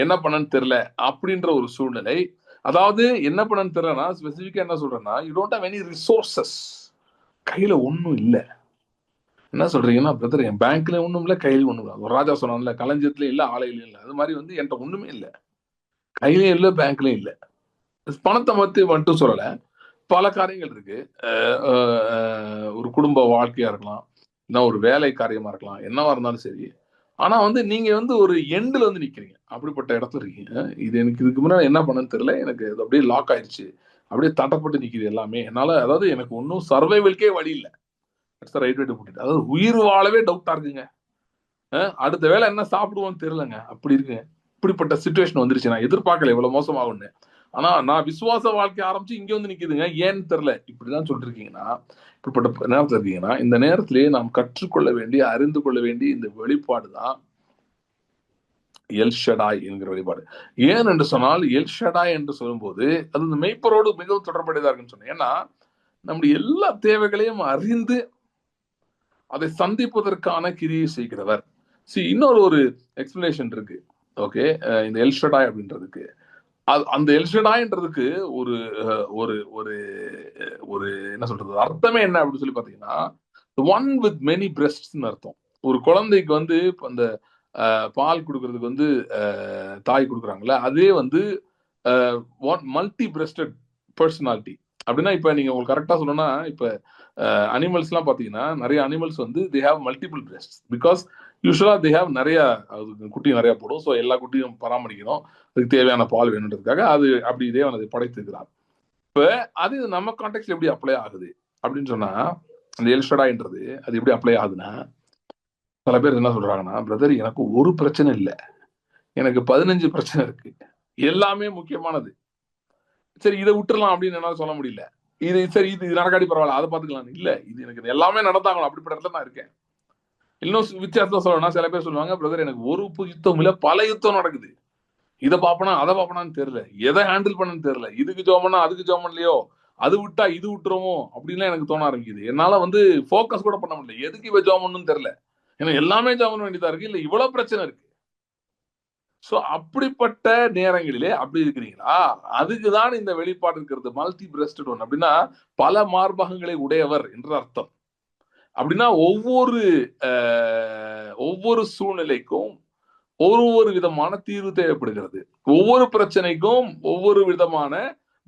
என்ன பண்ணன்னு தெரியல அப்படின்ற ஒரு சூழ்நிலை. அதாவது என்ன பண்ணன்னு தெரியலன்னா, ஸ்பெசிபிக்கா என்ன சொல்றேன்னா, you don't have any resources, கையில ஒன்னும் இல்ல. என்ன சொல்றீங்கன்னா, பிரதர் என் பேங்க்ல ஒண்ணும் இல்ல, கையில ஒண்ணும் இல்ல. ஒரு ராஜா சொன்னான்ல, களஞ்சியத்துல இல்ல ஆலையில இல்ல, அது மாதிரி வந்து என்கிட்ட ஒண்ணுமே இல்ல, கையிலயும் இல்ல பேங்க்லயும் இல்ல. பணத்தை மட்டும் சொல்லல, பல காரியங்கள் இருக்கு. ஒரு குடும்ப வாழ்க்கையா இருக்கலாம், இல்ல ஒரு வேலை காரியமா இருக்கலாம், என்னவா இருந்தாலும் சரி. ஆனா வந்து நீங்க வந்து ஒரு எண்ட்ல வந்து நிக்கிறீங்க, அப்படிப்பட்ட இடத்துல இருக்கீங்க. இது எனக்கு இதுக்கு முன்னாடி என்ன பண்ணன்னு தெரியல, எனக்கு அது அப்படியே லாக் ஆயிடுச்சு, அப்படியே தட்டப்பட்டு நிக்குது எல்லாமே என்னால. அதாவது எனக்கு ஒன்னும் சர்வைவல்கே வழி இல்லை. அதாவது உயிர் வாழவே டவுட்டா இருக்குங்க. அடுத்த வேலை என்ன சாப்பிடுவோம்னு தெரியலங்க, அப்படி இருக்குங்க. இப்படிப்பட்ட சிச்சுவேஷன் வந்துருச்சு. நான் எதிர்பார்க்கல இவ்வளவு மோசமாகும்னு. ஆனா நான் விசுவாச வாழ்க்கை ஆரம்பிச்சு இங்க வந்து நிக்குதுங்க, ஏன்னு தெரியல. இப்படிதான் சொல்லிட்டு இருக்கீங்கன்னா, இப்படிப்பட்ட நேரத்துல இருக்கீங்கன்னா, இந்த நேரத்திலேயே நாம் கற்றுக்கொள்ள வேண்டிய, அறிந்து கொள்ள வேண்டிய இந்த வெளிப்பாடுதான் எல்ஷடாய் என்கிற வெளிப்பாடு. ஏன் என்று சொன்னால், எல்ஷடாய் என்று சொல்லும்போது அது இந்த மெய்ப்பரோடு மிகவும் தொடர்புடையதா இருக்குன்னு சொன்னேன். ஏன்னா நம்முடைய எல்லா தேவைகளையும் அறிந்து அதை சந்திப்பதற்கான கிரியை செய்கிறவர். இன்னொரு எக்ஸ்பிளனேஷன் இருக்கு. ஓகே, இந்த எல்ஷடாய் அப்படின்றதுக்கு, அந்த எல்ஷடாய்ன்றதுக்கு ஒரு ஒரு ஒரு ஒரு என்ன சொல்றது, அர்த்தமே என்ன அப்படின்னு சொல்லி பாத்தீங்கன்னா, ஒன் வித் மெனி பிரெஸ்ட்ஸ்னு அர்த்தம். ஒரு குழந்தைக்கு வந்து அந்த பால் கொடுக்கறதுக்கு வந்து தாய் கொடுக்குறாங்கல்ல, அதே வந்து மல்டி பிரெஸ்டட் பர்சனாலிட்டி. அப்படின்னா இப்ப நீங்க உங்களுக்கு கரெக்டா சொல்லணும்னா, இப்ப அனிமல்ஸ் எல்லாம் பாத்தீங்கன்னா, நிறைய அனிமல்ஸ் வந்து they have multiple breast, because யூஸ்வலா தே ஹேவ் நிறைய குட்டி நிறைய போடும். ஸோ எல்லா குட்டியும் பராமரிக்கணும், அதுக்கு தேவையான பால் வேணுன்றதுக்காக அது அப்படி தேவன் அதை படைத்திருக்கிறார். இப்ப அது நம்ம கான்டெக்ட்ல எப்படி அப்ளை ஆகுது அப்படின்னு சொன்னா, அந்த எல்ஷடாய்ன்றது அது எப்படி அப்ளை ஆகுதுன்னா, பல பேர் என்ன சொல்றாங்கன்னா, பிரதர் எனக்கு ஒரு பிரச்சனை இல்லை, எனக்கு 15 பிரச்சனை இருக்கு, எல்லாமே முக்கியமானது, சரி இதை விட்டுறலாம் அப்படின்னு என்னால சொல்ல முடியல. இது சரி, இது நடக்காடி பரவாயில்ல, அதை பாத்துக்கலாம். இல்ல, இது எனக்கு எல்லாமே நடந்தாங்கணும், அப்படிப்பட்ட இடத்துல நான் இருக்கேன். இன்னும் வித்தியாசம் சொல்லணும்னா, சில பேர் சொல்லுவாங்க, பிரதர் எனக்கு ஒரு யுத்தம் இல்ல, பல யுத்தம் நடக்குது, இதை பாப்பனா அதை பாப்பனான்னு தெரியல, எதை ஹேண்டில் பண்ணன்னு தெரியல, இதுக்கு ஜோமனா அதுக்கு ஜோமன்லையோ, அது விட்டா இது விட்டுருமோ அப்படின்லாம் எனக்கு தோண ஆரம்பிக்குது. என்னால போக்கஸ் கூட பண்ண முடியல, எதுக்கு இவ ஜோமன்னு தெரியல, ஏன்னா எல்லாமே ஜோமன் வேண்டியதா இருக்கு, இல்ல இவ்வளவு பிரச்சனை இருக்கு. சோ அப்படிப்பட்ட நேரங்களிலே அப்படி இருக்கிறீங்களா, அதுக்குதான் இந்த வெளிப்பாடு இருக்கிறது. மல்டி பிரஸ்டட் ஒன் அப்படின்னா பல மார்பகங்களை உடையவர் என்று அர்த்தம். அப்படின்னா ஒவ்வொரு சூழ்நிலைக்கும் ஒவ்வொரு விதமான தீர்வு தேவைப்படுகிறது, ஒவ்வொரு பிரச்சனைக்கும் ஒவ்வொரு விதமான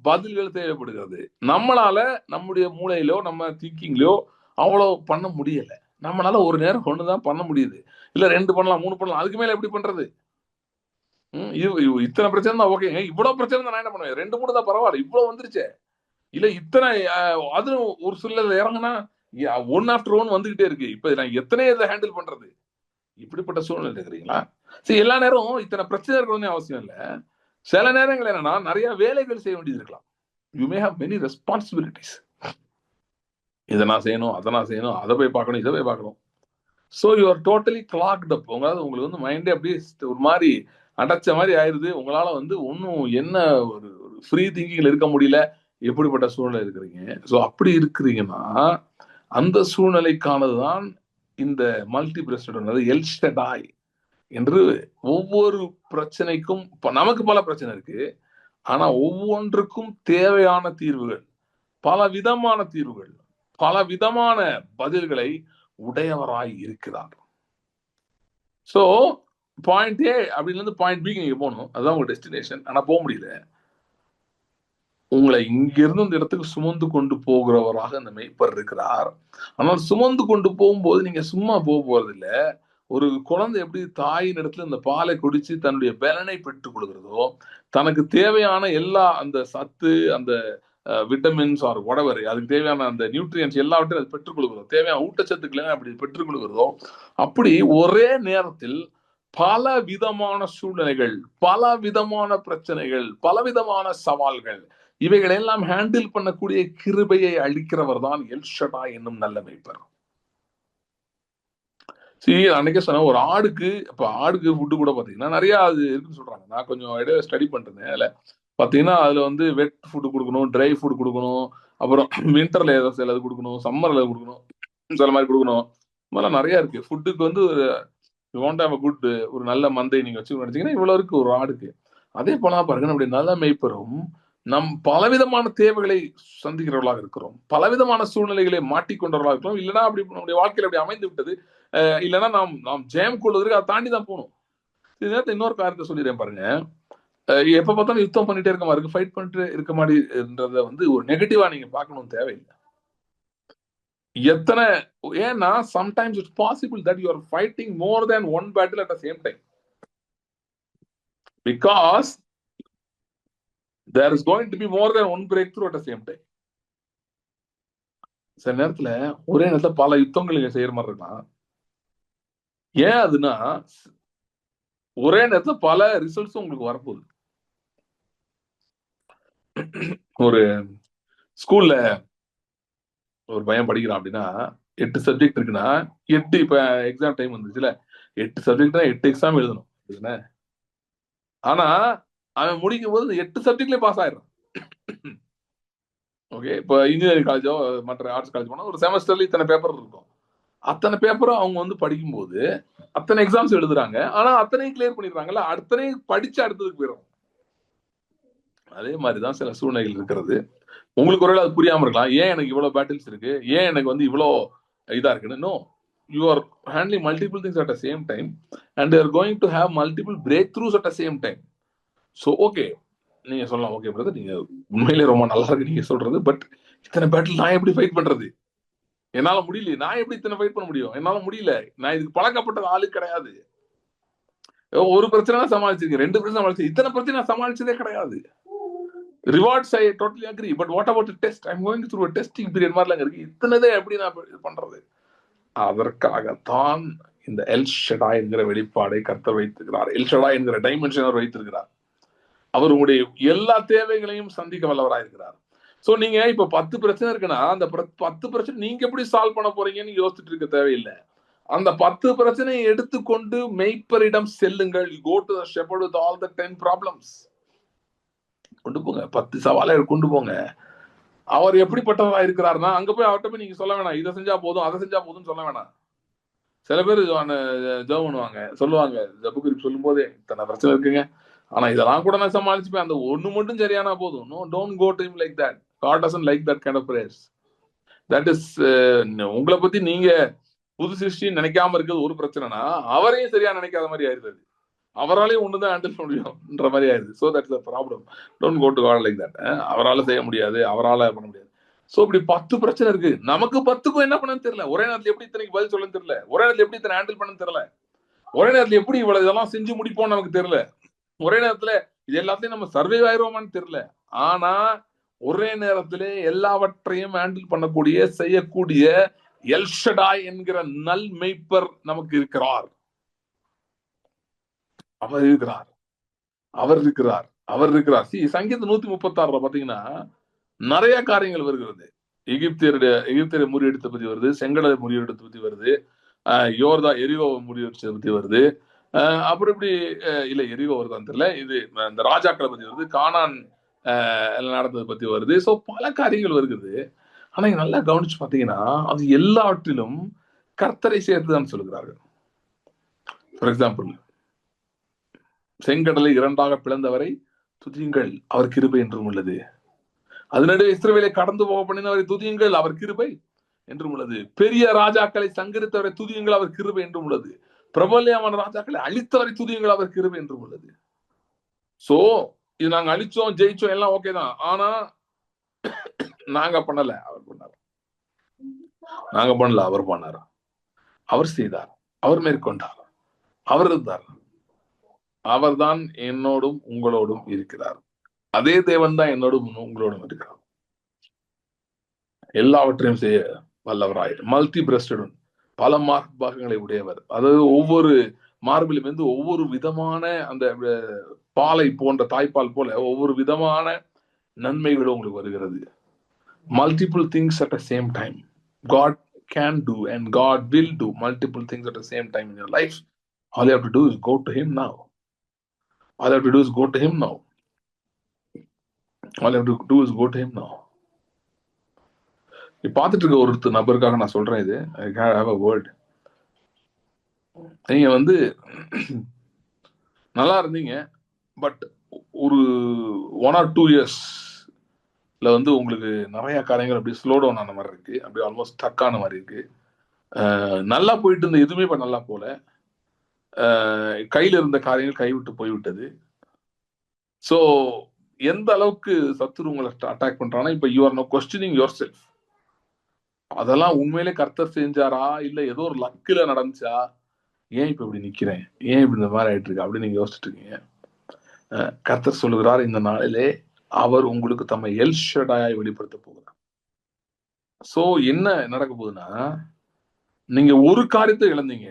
பதில்கள் தேவைப்படுகிறது. நம்மளால நம்முடைய மூளையிலோ நம்ம திங்கிங்லயோ அவ்வளவு பண்ண முடியல. நம்மளால ஒரு நேரம் ஒண்ணுதான் பண்ண முடியுது, இல்ல 2 பண்ணலாம் 3 பண்ணலாம், அதுக்கு மேல எப்படி பண்றது? இத்தனை பிரச்சனை தான் ஓகேங்க, இவ்வளவு பிரச்சனை தான் நான் என்ன பண்ணுவேன், 2 3 தான் பரவாயில்ல, இவ்வளவு வந்துருச்சே, இல்ல இத்தனை அது ஒரு சில இறங்குனா ஒன் ஆஃப்டர் ஒன் வந்துகிட்டே இருக்கு, இப்ப நான் எத்தனை இதை ஹேண்டில் பண்றது, இப்படிப்பட்ட சூழ்நிலை இருக்கிறீங்களா? சரி, எல்லா நேரம் இத்தனை பிரச்சனை இருக்கணும்னு அவசியம் இல்ல. சில நேரங்கள் என்னன்னா நிறைய வேலைகள் செய்ய வேண்டியது இருக்கலாம். You may have many responsibilities. இதை நான் செய்யணும், அதை நான் செய்யணும், அதை போய் பார்க்கணும், இதை போய் பார்க்கணும். So you are totally clocked அப். உங்களுக்கு மைண்டே அப்படியே ஒரு மாதிரி அடைச்ச மாதிரி ஆயிருது. உங்களால ஒன்றும் என்ன ஒரு ஃப்ரீ திங்கிங்ல இருக்க முடியல. எப்படிப்பட்ட சூழ்நிலை இருக்கிறீங்க? ஸோ அப்படி இருக்கிறீங்கன்னா அந்த சூழ்நிலைக்கானதுதான் இந்த மல்டி பிரஸ்டட் எல்ஷடாய் என்று. ஒவ்வொரு பிரச்சனைக்கும் நமக்கு பல பிரச்சனை இருக்கு, ஆனா ஒவ்வொன்றுக்கும் தேவையான தீர்வுகள், பல விதமான தீர்வுகள், பல விதமான பதில்களை உடையவராய் இருக்கிறார். சோ பாயிண்ட் ஏ அப்படின்னு இருந்து பாயிண்ட் பிக்கு நீங்க போகணும், அதுதான் உங்க டெஸ்டினேஷன். ஆனா போக முடியல. உங்களை இங்கிருந்து இந்த இடத்துக்கு சுமந்து கொண்டு போகிறவராக அந்த மெய்ப்பர் இருக்கிறார். ஆனால் சுமந்து கொண்டு போகும்போது நீங்க சும்மா போக போறது இல்ல. ஒரு குழந்தை எப்படி தாயின் இடத்துல இந்த பாலை குடிச்சு தன்னுடைய பலனை பெற்றுக் கொள்கிறதோ, தனக்கு தேவையான எல்லா அந்த சத்து, அந்த விட்டமின்ஸ் ஆர் whatever, அதுக்கு தேவையான அந்த நியூட்ரியன்ஸ் எல்லாவற்றையும் அது பெற்றுக்கொள்கிறதோ, தேவையான ஊட்டச்சத்துக்களை அப்படி பெற்றுக்கொள்கிறதோ, அப்படி ஒரே நேரத்தில் பல விதமான சூழ்நிலைகள், பல விதமான பிரச்சனைகள், பல விதமான சவால்கள், இவைகளை எல்லாம் ஹேண்டில் பண்ணக்கூடிய கிருபையை அளிக்கிறவர் தான் எல்ஷடா என்னும் நல்ல மேய்ப்பர். சரி, அன்னைக்கே சொன்ன ஒரு ஆடுக்கு, இப்ப ஆடுக்கு ஃபுட்டு கூட பாத்தீங்கன்னா நிறைய அது இருக்குன்னு சொல்றாங்க. நான் கொஞ்சம் இடையில ஸ்டடி பண்ணிருந்தேன். அதுல பாத்தீங்கன்னா அதுல வெட் ஃபுட் கொடுக்கணும், ட்ரை ஃபுட் கொடுக்கணும், அப்புறம் வின்டர்ல ஏதோ சிலது கொடுக்கணும், சம்மர்ல கொடுக்கணும், சில மாதிரி கொடுக்கணும். இந்த மாதிரிலாம் நிறைய இருக்கு. ஃபுட்டுக்கு குட் ஒரு நல்ல மந்தை நீங்க வச்சு நினைச்சீங்கன்னா இவ்வளவு இருக்கு ஒரு ஆடுக்கு. அதே போல பாருங்க, நம்முடைய நல்ல மேய்ப்பரும் நம் பலவிதமான தேவைகளை சந்திக்கிறவர்களாக இருக்கிறோம், பலவிதமான சூழ்நிலைகளை மாட்டிக்கொண்டவர்களாக இருக்கிறோம். இல்லைன்னா அப்படி நம்முடைய வாழ்க்கையில் அப்படி அமைந்து விட்டது. இல்லைன்னா நாம் நாம் ஜெயம் கொள்வதற்கு அதை தாண்டி தான் போகணும். இது நேரத்தை இன்னொரு காரியத்தை சொல்லிடுறேன் பாருங்க. எப்ப பார்த்தாலும் யுத்தம் பண்ணிட்டே இருக்க மாதிரி இருக்கு, ஃபைட் பண்ணிட்டு இருக்க மாதிரின்றத ஒரு நெகட்டிவா நீங்க பார்க்கணும் தேவையில்லை. எத்தனை ஏன்னா sometimes it's possible that you are fighting more than one battle at the same time, because there is going to be more than one breakthrough at the same time. சில நேரத்துல ஒரே நேரத்துல பல யுத்தங்கள் நீங்க செய்யற மாதிரி இருக்கலாம். ஏன் அதுனா ஒரே நேரத்துல பல ரிசல்ட்ஸும் உங்களுக்கு வரப்போகுது. ஒரு ஸ்கூல்ல ஒரு பையன் படிக்கிறான் அப்படின்னா 8 சப்ஜெக்ட் இருக்குன்னா 8, இப்ப எக்ஸாம் டைம் வந்துச்சுல, 8 சப்ஜெக்ட்னா 8 எக்ஸாம் எழுதணும். ஆனா அவன் முடிக்கும் போது 8 சப்ஜெக்ட்லயே பாஸ் ஆயிடுறான். ஓகே, இப்போ இன்ஜினியரிங் காலேஜோ மற்ற ஆர்ட்ஸ் காலேஜ் போனா ஒரு செமஸ்டர்ல இத்தனை பேப்பர் இருக்கும். அத்தனை பேப்பரும் அவங்க படிக்கும்போது அத்தனை எக்ஸாம்ஸ் எழுதுறாங்க, ஆனா அத்தனையும் கிளியர் பண்ணிடுறாங்கல்ல, அத்தனையும் படிச்சு அடுத்ததுக்கு போயிடும். அதே மாதிரிதான் சில சூழ்நிலைகள் இருக்கிறது. உங்களுக்கு ஒருவேளை அது புரியாம இருக்கலாம், ஏன் எனக்கு இவ்வளவு பேட்டில்ஸ் இருக்கு, ஏன் எனக்கு இவ்வளோ இதா இருக்குன்னு. No, you are handling multiple things at the same time and you are going to have multiple breakthroughs at the same time. So okay, நீங்க சொல்லலாம், ஓகே பிரதர் நீங்க உண்மையிலே ரொம்ப நல்லா இருக்கு நீங்க சொல்றது, பட் இத்தனை பேட்டில் நான் எப்படி ஃபைட் பண்றது, என்னால முடியல, நான் எப்படி இத்தனை ஃபைட் பண்ண முடியும், என்னால முடியல, நான் இதுக்கு பழக்கப்பட்டது ஆளு கிடையாது. ஒரு பிரச்சனை சமாளிச்சிருக்கேன், 2 பிரச்சனை சமாளிச்சு, இத்தனை பிரச்சனை சமாளிச்சதே கிடையாது. Rewards I totally agree. But what about test? I am going through testing period மாதிரிலாம் இருக்கு. இத்தனைதே எப்படி நான் இது பண்றது? அதற்காகத்தான் இந்த எல் ஷடா என்கிற வெளிப்பாடை கர்த்தர் வைத்திருக்கிறார். எல் ஷடா என்கிற டைமென்ஷன் அவர் வைத்திருக்கிறார். அவர் உங்களுடைய எல்லா தேவைகளையும் சந்திக்க வல்லவராக இருக்கிறார். சோ நீங்க இப்ப 10 பிரச்சனை இருக்குன்னா அந்த 10 பிரச்சனை நீங்க எப்படி சால்வ் பண்ண போறீங்கன்னு யோசிச்சுட்டு இருக்க தேவையில்லை. அந்த 10 பிரச்சனையை எடுத்துக்கொண்டு மெய்ப்பரிடம் செல்லுங்கள். You go to the shepherd with all the 10 problems. கொண்டு போங்க, 10 சவாலை கொண்டு போங்க. அவர் எப்படிப்பட்டவரா இருக்கிறார்னா அங்க போய் அவர்கிட்ட போய் நீங்க சொல்ல வேணாம், இதை செஞ்சா போதும் அதை செஞ்சா போதும் சொல்ல வேணாம். சில பேர் ஜெபம் பண்ணுவாங்க, சொல்லுவாங்க ஜபுக்கு சொல்லும் போதே இத்தனை பிரச்சனை இருக்குங்க, ஆனா இதெல்லாம் கூட நான் சமாளிச்சுப்பேன், அந்த ஒண்ணு மட்டும் சரியானா போதும். No, don't go to him like that. God doesn't like that kind of prayers. That is உங்களை பத்தி நீங்க புது சிருஷ்டி நினைக்காம இருக்கிறது ஒரு பிரச்சனைனா, அவரையும் சரியா நினைக்காத மாதிரி ஆயிருது. அவராலையும் ஒண்ணுதான் ஹேண்டில் பண்ண முடியும்ன்ற மாதிரி ஆயிருது. So that's the problem. Don't go to God like that. அவரால் செய்ய முடியாது, அவரால் பண்ண முடியாது. ஸோ இப்படி 10 பிரச்சனை இருக்கு. நமக்கு 10க்கும் என்ன பண்ணன்னு தெரியல. ஒரே நேரத்தில் எப்படி இத்தனைக்கு பதில் சொல்லன்னு தெரியல. ஒரே நேரத்தில் எப்படி இத்தனை ஹேண்டில் பண்ணன்னு தெரியல. ஒரே நேரத்தில் எப்படி இவ்வளவு இதெல்லாம் செஞ்சு முடிப்போம்னு நமக்கு தெரியல. ஒரே நேரத்துல இது எல்லாத்தையும் நம்ம சர்வே ஆயிரோமான்னு தெரியல. ஆனா ஒரே நேரத்திலே எல்லாவற்றையும் ஹேண்டில் பண்ணக்கூடிய, செய்யக்கூடிய எல் ஷடாய் என்கிற நல் மெய்ப்பர் நமக்கு இருக்கிறார். அவர் இருக்கிறார், அவர் இருக்கிறார், அவர் இருக்கிறார். சங்கீதம் 136 பாத்தீங்கன்னா நிறைய காரியங்கள் வருகிறது. எகிப்தியரை முறியடித்த பத்தி வருது, செங்கடலை முறியடித்த பத்தி வருது, எரிகோ முறியடிச்சதை பத்தி வருது. அப்புறம் இப்படி இல்ல எரிகோ வருதான்னு தெரியல, இது இந்த ராஜாக்களை பத்தி வருது, கானான் நடந்ததை பத்தி வருது. சோ பல காரியங்கள் வருகிறது. ஆனா இங்க நல்லா கவனிச்சு பாத்தீங்கன்னா அது எல்லாவற்றிலும் கர்த்தரை சேர்த்துதான் சொல்லுகிறார்கள். ஃபார் எக்ஸாம்பிள், செங்கடலை 2ஆக பிளந்தவரை துதியுங்கள், அவர் கிருபை என்றும் உள்ளது. அதனிடையே இஸ்ரவேலை கடந்து போக பண்ணினவரை துதியுங்கள், அவர் கிருபை என்றும் உள்ளது. பெரிய ராஜாக்களை சங்கரித்தவரை துதியுங்கள், அவர் கிருபை என்றும் உள்ளது. பிரபல்யமான ராஜாக்களை அழித்தவரை துதியுங்கள், அவர் கிருபை என்றும் உள்ளது. சோ இது நாங்க அழிச்சோம், ஜெயிச்சோம், எல்லாம் ஓகே தான். ஆனா நாங்க பண்ணல, அவர் பண்ணார். நாங்க பண்ணல, அவர் பண்ணார். அவர் செய்தார், அவர் மேற்கொண்டார், அவர் இருந்தார். அவர் தான் என்னோடும் உங்களோடும் இருக்கிறார். அதே தேவன் தான் என்னோடும் உங்களோடும் இருக்கிறார். எல்லாவற்றையும் செய்ய வல்லவராய், மல்டி பிரஸ்டட், பல பாகங்களை உடையவர். அதாவது ஒவ்வொரு மார்பிலும் இருந்து ஒவ்வொரு விதமான அந்த பாலை போன்ற தாய்ப்பால் போல ஒவ்வொரு விதமான நன்மைகளும் உங்களுக்கு வருகிறது. Multiple things at the same time. God can do and God will do multiple things at the same time in your life. All you have to do is go to him now. All you have to do is go to him now. All you have to do is go to him now. பார்த்துட்டு இருக்க ஒரு நபருக்காக நான் சொல்றேன் இது. I have a word. நீங்க நல்லா இருந்தீங்க, but ஒரு 1 or 2 இயர்ஸ்ல உங்களுக்கு நிறைய காரியங்கள் அப்படி ஸ்லோ டவுன் ஆன மாதிரி இருக்கு, அப்படி ஆல்மோஸ்ட் ஸ்டக் ஆன மாதிரி இருக்கு. நல்லா போயிட்டு இருந்த எதுவுமே இப்ப நல்லா போல, கையில இருந்த காரியங்கள் கைவிட்டு போய்விட்டது. சோ எந்த அளவுக்கு சத்துரு உங்களை அட்டாக் பண்றானா, இப்ப you are no questioning yourself. அதெல்லாம் உண்மையிலே கர்த்தர் செஞ்சாரா இல்ல ஏதோ ஒரு லக்கில நடந்துச்சா, ஏன் இப்ப இப்படி நிக்கிறேன், ஏன் இப்படி இந்த மாதிரி ஆயிட்டு இருக்கு அப்படின்னு நீங்க யோசிச்சுட்டு இருக்கீங்க. கர்த்தர் சொல்லுகிறார், இந்த நாளிலே அவர் உங்களுக்கு தம்மை எல் ஷடாய் வெளிப்படுத்த போகிறார். சோ என்ன நடக்க போகுதுன்னா, நீங்க ஒரு காரியத்தை இழந்தீங்க,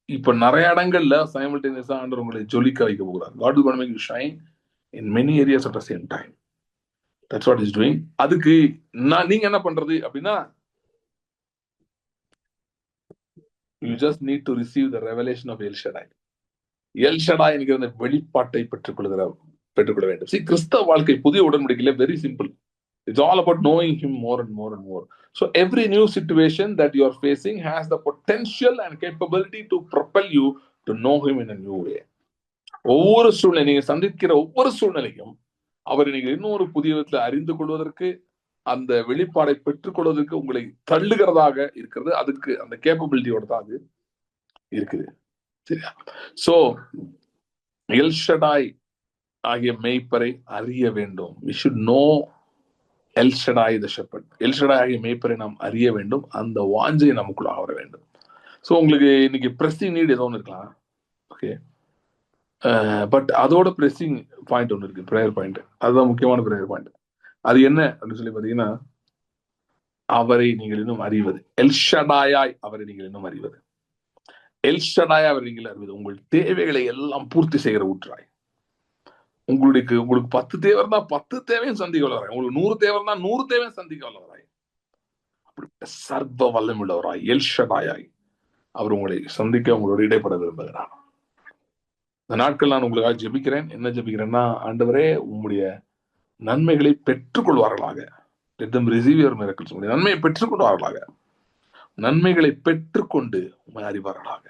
இப்ப நிறைய இடங்கள்ல சைமல்டேனியஸா ஆண்டவர் உங்களை ஜொலிக்க வைக்க போகிறார். God is going to make you shine in many areas at the same time. That's what he's doing. அதுக்கு நீங்க என்ன பண்றது அப்படின்னா, you just need to receive the revelation of El Shaddai. El Shaddai என்கிற அந்த வெளிப்பாட்டை பெற்றுக்கொள்ள வேண்டும். See, கிறிஸ்தவ வாழ்க்கை புதிய உடன்படிக்கையில very simple. It's all about knowing him more and more and more. So every new situation that you are facing has the potential and capability to propel you to know him in a new way. ஒவ்வொரு சூழ்நிலை நீங்க சந்திக்கிற ஒவ்வொரு சூழ்நிலையும் அவரை நீங்க இன்னொரு புதிய விதத்துல அறிந்து கொள்வதற்கு, அந்த வெளிப்பாடை பெற்றுக்கொள்வதற்கு உங்களை தள்ளுகிறதாக இருக்கிறது. அதுக்கு அந்த கேப்பபிலிட்டியோட தான் அது இருக்குது. சரியா? சோ எல் ஷடாய் ஆகிய மேய்ப்பரை அறிய வேண்டும். We should know El Shaddai the shepherd. El Shaddai ஆகிய மேய்ப்பரை நாம் அறிய வேண்டும். அந்த வாஞ்சை நமக்குள்ள வர வேண்டும். சோ உங்களுக்கு இன்னைக்கு பிரஸ்டிங் நீட் ஏதோ ஒன்று இருக்கலாம். ஓகே, பட் அதோட ப்ரெஸ்ஸிங் பாயிண்ட் ஒன்று இருக்கு, ப்ரேயர் பாயிண்ட். அதுதான் முக்கியமான ப்ரேயர் பாயிண்ட். அது என்ன அப்படின்னு சொல்லி பார்த்தீங்கன்னா, அவரை நீங்கள் இன்னும் அறிவது. எல்ஷடாயாய் அவரை நீங்கள் இன்னும் அறிவது. எல்ஷடாய் அவரை நீங்கள் அறிவது. உங்கள் தேவைகளை எல்லாம் பூர்த்தி செய்கிற ஊற்றாய். உங்களுக்கு 10 தேவை இருந்தா 10 தேவையும் சந்திக்க வல்லவராய். உங்களுக்கு 100 தேவை இருந்தா 100 தேவையும் சந்திக்க வல்லவராய். அப்படி சர்வ வல்லமுள்ளவராய் எல்ஷடாயாய் அவர் உங்களை சந்திக்க உங்களோட இடைப்பட விரும்புகிறார். இந்த நாட்கள் நான் உங்களுக்காக ஜெபிக்கிறேன். என்ன ஜெபிக்கிறேன்னா, ஆண்டவரே உங்களுடைய நன்மைகளை பெற்றுக்கொள்வார்களாக. Let them receive your miracles. உங்களுடைய நன்மையை பெற்றுக்கொள்வார்களாக. நன்மைகளை பெற்றுக்கொண்டு உண்மை அறிவார்களாக.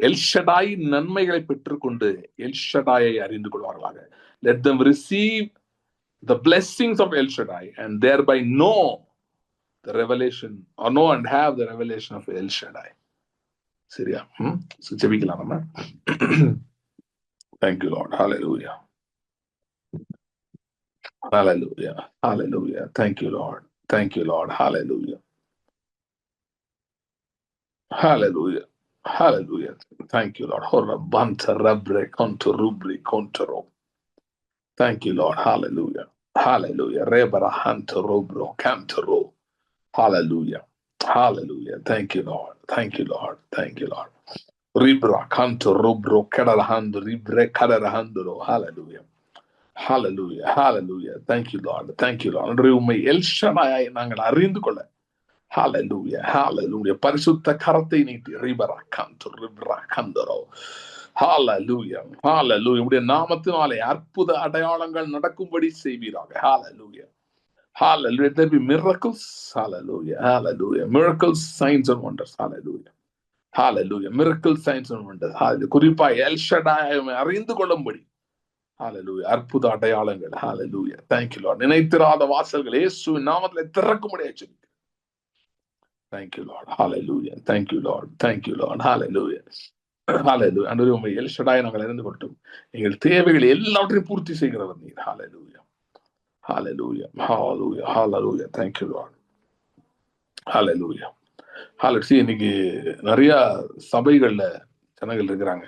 எல்ஷடாய் நன்மைகளை பெற்றுக்கொண்டு எல்ஷடாயை அறிந்து கொள்வார்களாக. Let them receive the blessings of El Shaddai and thereby know the revelation or know and have the revelation of El Shaddai. சரியா? ஜெபிக்கலாம் நம்ம. Thank you Lord. Hallelujah. Hallelujah. Hallelujah. Thank you Lord. Thank you Lord. Hallelujah. Hallelujah. Hallelujah. Thank you Lord. Horabanta rabre konto rubri kontoro. Thank you Lord. Hallelujah. Hallelujah. Rebara hanto robro kantoro. Hallelujah. Hallelujah. Thank you Lord. Thank you Lord. Thank you Lord. Ribra kanto robro kadarahando ribre kadarahandoro. Hallelujah. Hallelujah. Hallelujah. Thank you Lord. Thank you Lord. உம்மை எல்ஷடாயை நாங்கள் அறிந்து கொள்ள. Hallelujah. Hallelujah. பரிசுத்த கரத்தை நீட்டி ரிபரா கந்தோ ரிப்ரா கந்தரோ. Hallelujah. Hallelujah. உம்முடைய நாமத்தினாலே அற்புத அடையாளங்கள் நடக்கும்படி செய்வீராக. Hallelujah. Hallelujah. Let there be miracles. Hallelujah. Hallelujah. Miracles, signs and wonders. Hallelujah. Hallelujah. Miracles, signs and wonders. Hallelujah. குறிப்பாய் எல்ஷடாயை அறிந்து கொள்ளும்படி. Hallelujah. அற்புத அடையாளங்கள். Hallelujah. Thank you Lord. நினைத்திராத வாசல்கள் இயேசுவின் நாமத்திலே திறக்கும்படியாக ஜெபிக்கிறேன். Thank you Lord. Hallelujah. Thank you Lord. Thank you Lord. Hallelujah. Hallelujah. ஆண்டவரே உம்மை எல்ஷடாய் நாங்கள் அறிந்து கொள்ளட்டும். எங்கள் தேவைகளை எல்லாவற்றையும் பூர்த்தி செய்கிறவர் நீர். Hallelujah. Hallelujah. Hallelujah. Hallelujah. Thank you Lord. Hallelujah. Hallelujah. இன்னைக்கு நிறைய சபைகள்ல ஜனங்கள் இருக்கிறாங்க.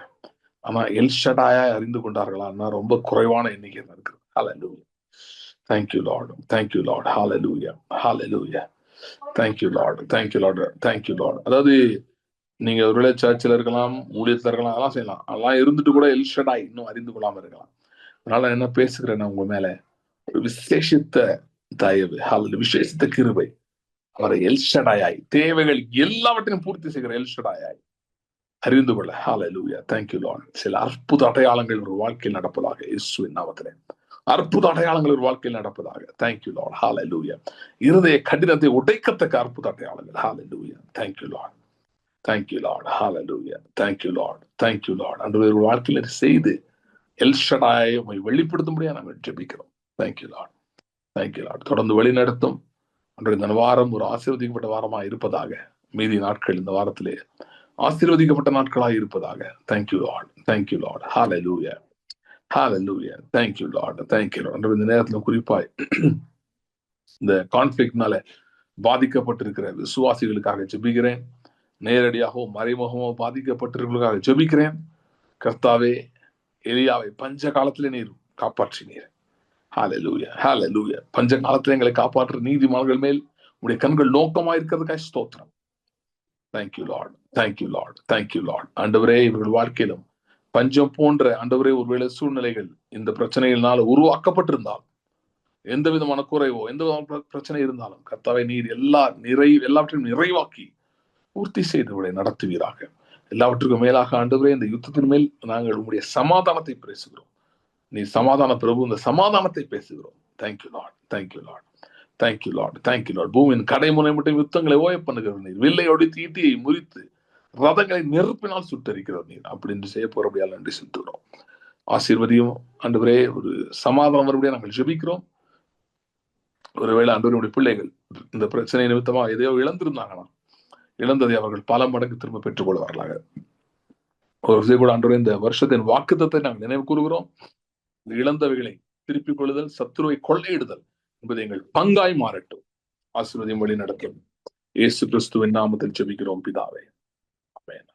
ஆனா எல்ஷடாயா அறிந்து கொண்டார்களான்னா ரொம்ப குறைவான எண்ணிக்கை தான் இருக்கு. Hallelujah. Thank you Lord. Thank you Lord. Hallelujah. Hallelujah. Thank you Lord. Thank you Lord. Thank you Lord. அதாவது நீங்க ஒருவேளை சர்ச்சில் இருக்கலாம், ஊழியத்தில் இருக்கலாம், அதெல்லாம் செய்யலாம். அதெல்லாம் இருந்துட்டு கூட எல்ஷடாய் இன்னும் அறிந்து கொள்ளாம இருக்கலாம். அதனால என்ன பேசுகிறேன் உங்க மேல ஒரு விசேஷித்த தயவு, விசேஷித்த கிருபை, அவரை எல்ஷடாயாய் தேவைகள் எல்லாவற்றையும் பூர்த்தி செய்கிற எல்ஷடாயாய் அறிந்து கொள்ள. Hallelujah. Thank you Lord. சில அற்புத அடையாளங்கள் ஒரு வாழ்க்கையில் நடப்பதாக இயேசுவின் நாமத்திலே அற்புத அடையாளங்கள் ஒரு வாழ்க்கையில் நடப்பதாக. Thank you Lord. Hallelujah. இருதய கடினத்தை உடைக்கத்தக்க அற்புத அடையாளங்கள். Hallelujah. Thank you Lord. Thank you Lord. Hallelujah. Thank you Lord. Thank you Lord. அன்று ஒரு வாழ்க்கையில் செய்து எல்ஷடாயை வெளிப்படுத்தும்படியா நாங்கள் ஜெபிக்கிறோம். Thank you Lord. Thank you Lord. தொடர்ந்து வழி நடத்தும். அன்று இந்த வாரம் ஒரு ஆசீர்வதிக்கப்பட்ட வாரமாக இருப்பதாக. மீதி நாட்கள் இந்த வாரத்திலே ஆசீர்வதிக்கப்பட்ட நாட்களாக இருப்பதாக. Thank you Lord. Thank you Lord. Hallelujah. Hallelujah. Thank you Lord. Thank you Lord. இந்த நேரத்தில் குறிப்பாய் இந்த கான்ஃபிளிக்ட்னால பாதிக்கப்பட்டிருக்கிற விசுவாசிகளுக்காக ஜெபிக்கிறேன். நேரடியாகவோ மறைமுகமோ பாதிக்கப்பட்டிருக்கிறவர்களுக்காக ஜெபிக்கிறேன். கர்த்தாவே, எலியாவை பஞ்ச காலத்திலே நீர் காப்பாற்றினீர். Hallelujah. Hallelujah. பஞ்ச காலத்திலே எங்களை காப்பாற்ற நீதிமான்கள் மேல் உடைய கண்கள் நோக்கமா இருக்கிறதுக்காக ஸ்தோத்திரம். Thank you Lord. Thank you Lord. Thank you Lord. ஆண்டவரே, இவர்கள் வாழ்க்கையிலும் பஞ்சம் போன்ற ஆண்டவரே ஒருவேளை சூழ்நிலைகள் இந்த பிரச்சனைகளால் உருவாக்கப்பட்டிருந்தால், எந்த விதமான குறைவோ எந்த விதமான பிரச்சனை இருந்தாலும் கர்த்தாவே நீர் எல்லாவற்றையும் நிறைவாக்கி பூர்த்தி செய்து நடத்துவீராக. எல்லாவற்றுக்கும் மேலாக ஆண்டவரே, இந்த யுத்தத்தின் மேல் நாங்கள் உங்களுடைய சமாதானத்தை பேசுகிறோம். நீ சமாதான பிரபு, இந்த சமாதானத்தை பேசுகிறோம். Thank you Lord. Thank you Lord. Thank you Lord. Thank you Lord. பூமியின் கடைமுனை மட்டும் யுத்தங்களை ஓய பண்ணுகிறவர் நீர். வில்லையோடு ஈட்டியை முறித்து ரதங்களை நெருப்பினால் சுட்டரிக்கிறவர் நீர். அப்படின்னு செய்ய போறபடியால் நன்றி செலுத்துகிறோம். ஆசீர்வதியும் ஆண்டவரே, ஒரு சமாதானம் மறுபடியும் நாங்கள் ஜெபிக்கிறோம். ஒருவேளை ஆண்டவருடைய பிள்ளைகள் இந்த பிரச்சனை நிமித்தமா எதையோ இழந்திருந்தாங்கன்னா, இழந்ததை அவர்கள் பல மடங்கு திரும்ப பெற்றுக்கொள்வார்களாக. ஒரு விஷயம் கூட ஆண்டவரே, இந்த வருஷத்தின் வாக்குத்தத்தை நாங்கள் நினைவு கூறுகிறோம். இழந்தவைகளை திருப்பிக் கொள்ளுதல், சத்துருவை கொள்ளையிடுதல் என்பது எங்கள் பங்காய் மாறட்டும். ஆசீர்வதியும் வழி நடக்கும். இயேசு கிறிஸ்துவின் நாமத்தில் ஜெபிக்கிறோம் பிதாவே. ஆமென்.